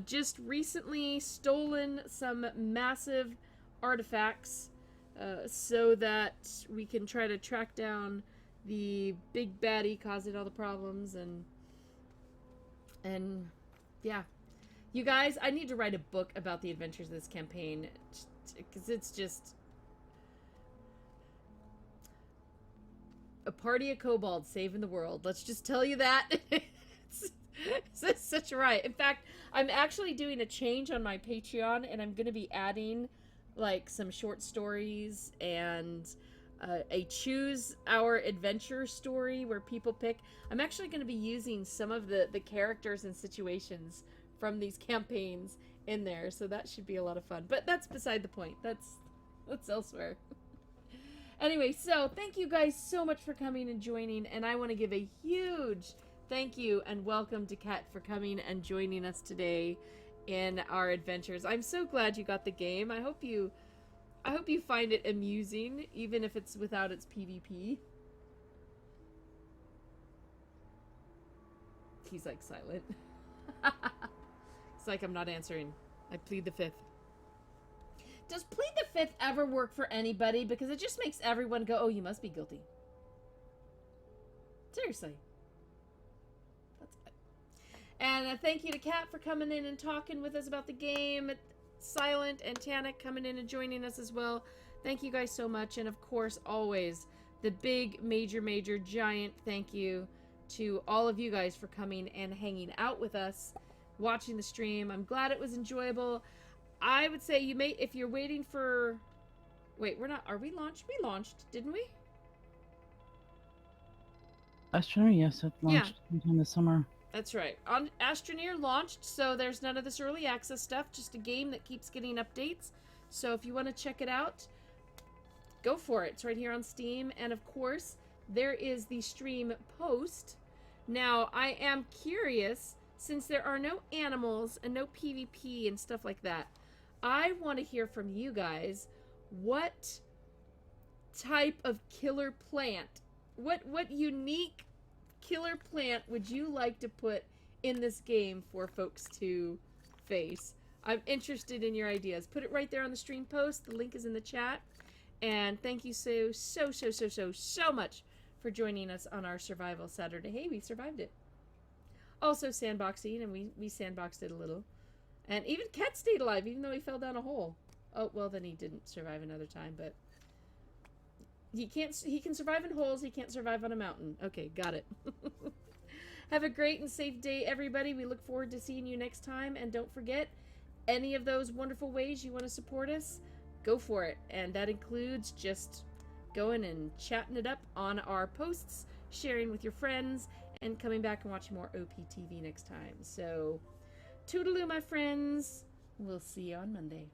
just recently stolen some massive artifacts so that we can try to track down the big baddie causing all the problems, and yeah. You guys, I need to write a book about the adventures of this campaign, because it's just a party of kobolds saving the world. Let's just tell you that. It's such a riot. In fact, I'm actually doing a change on my Patreon, and I'm going to be adding like some short stories and a choose our adventure story where people pick. I'm actually going to be using some of the characters and situations from these campaigns in there, so that should be a lot of fun. But that's beside the point. That's elsewhere. Anyway, so thank you guys so much for coming and joining, and I want to give a huge thank you and welcome to Kat for coming and joining us today in our adventures. I'm so glad you got the game. I hope you find it amusing, even if it's without its PvP. He's like silent. It's like I'm not answering. I plead the fifth. Does plead the fifth ever work for anybody? Because it just makes everyone go, oh, you must be guilty. Seriously. That's good. And thank you to Kat for coming in and talking with us about the game. Silent and Tanik coming in and joining us as well. Thank you guys so much. And of course, always, the big, major, giant thank you to all of you guys for coming and hanging out with us, watching the stream. I'm glad it was enjoyable. I would say you may, if you're waiting for, wait, we're not, are we launched? We launched, didn't we? Astroneer, yes, it launched sometime this summer. That's right. On Astroneer launched, so there's none of this early access stuff, just a game that keeps getting updates. So if you want to check it out, go for it. It's right here on Steam. And of course, there is the stream post. Now, I am curious, since there are no animals and no PvP and stuff like that, I want to hear from you guys, what type of killer plant, what unique killer plant would you like to put in this game for folks to face? I'm interested in your ideas. Put it right there on the stream post. The link is in the chat. And thank you so much for joining us on our Survival Saturday. Hey, we survived it. Also sandboxing, and we sandboxed it a little. And even Ket stayed alive, even though he fell down a hole. Oh, well, then he didn't survive another time, but he can survive in holes, he can't survive on a mountain. Okay, got it. Have a great and safe day, everybody. We look forward to seeing you next time. And don't forget, any of those wonderful ways you want to support us, go for it. And that includes just going and chatting it up on our posts, sharing with your friends, and coming back and watching more OPTV next time. So, toodaloo, my friends. We'll see you on Monday.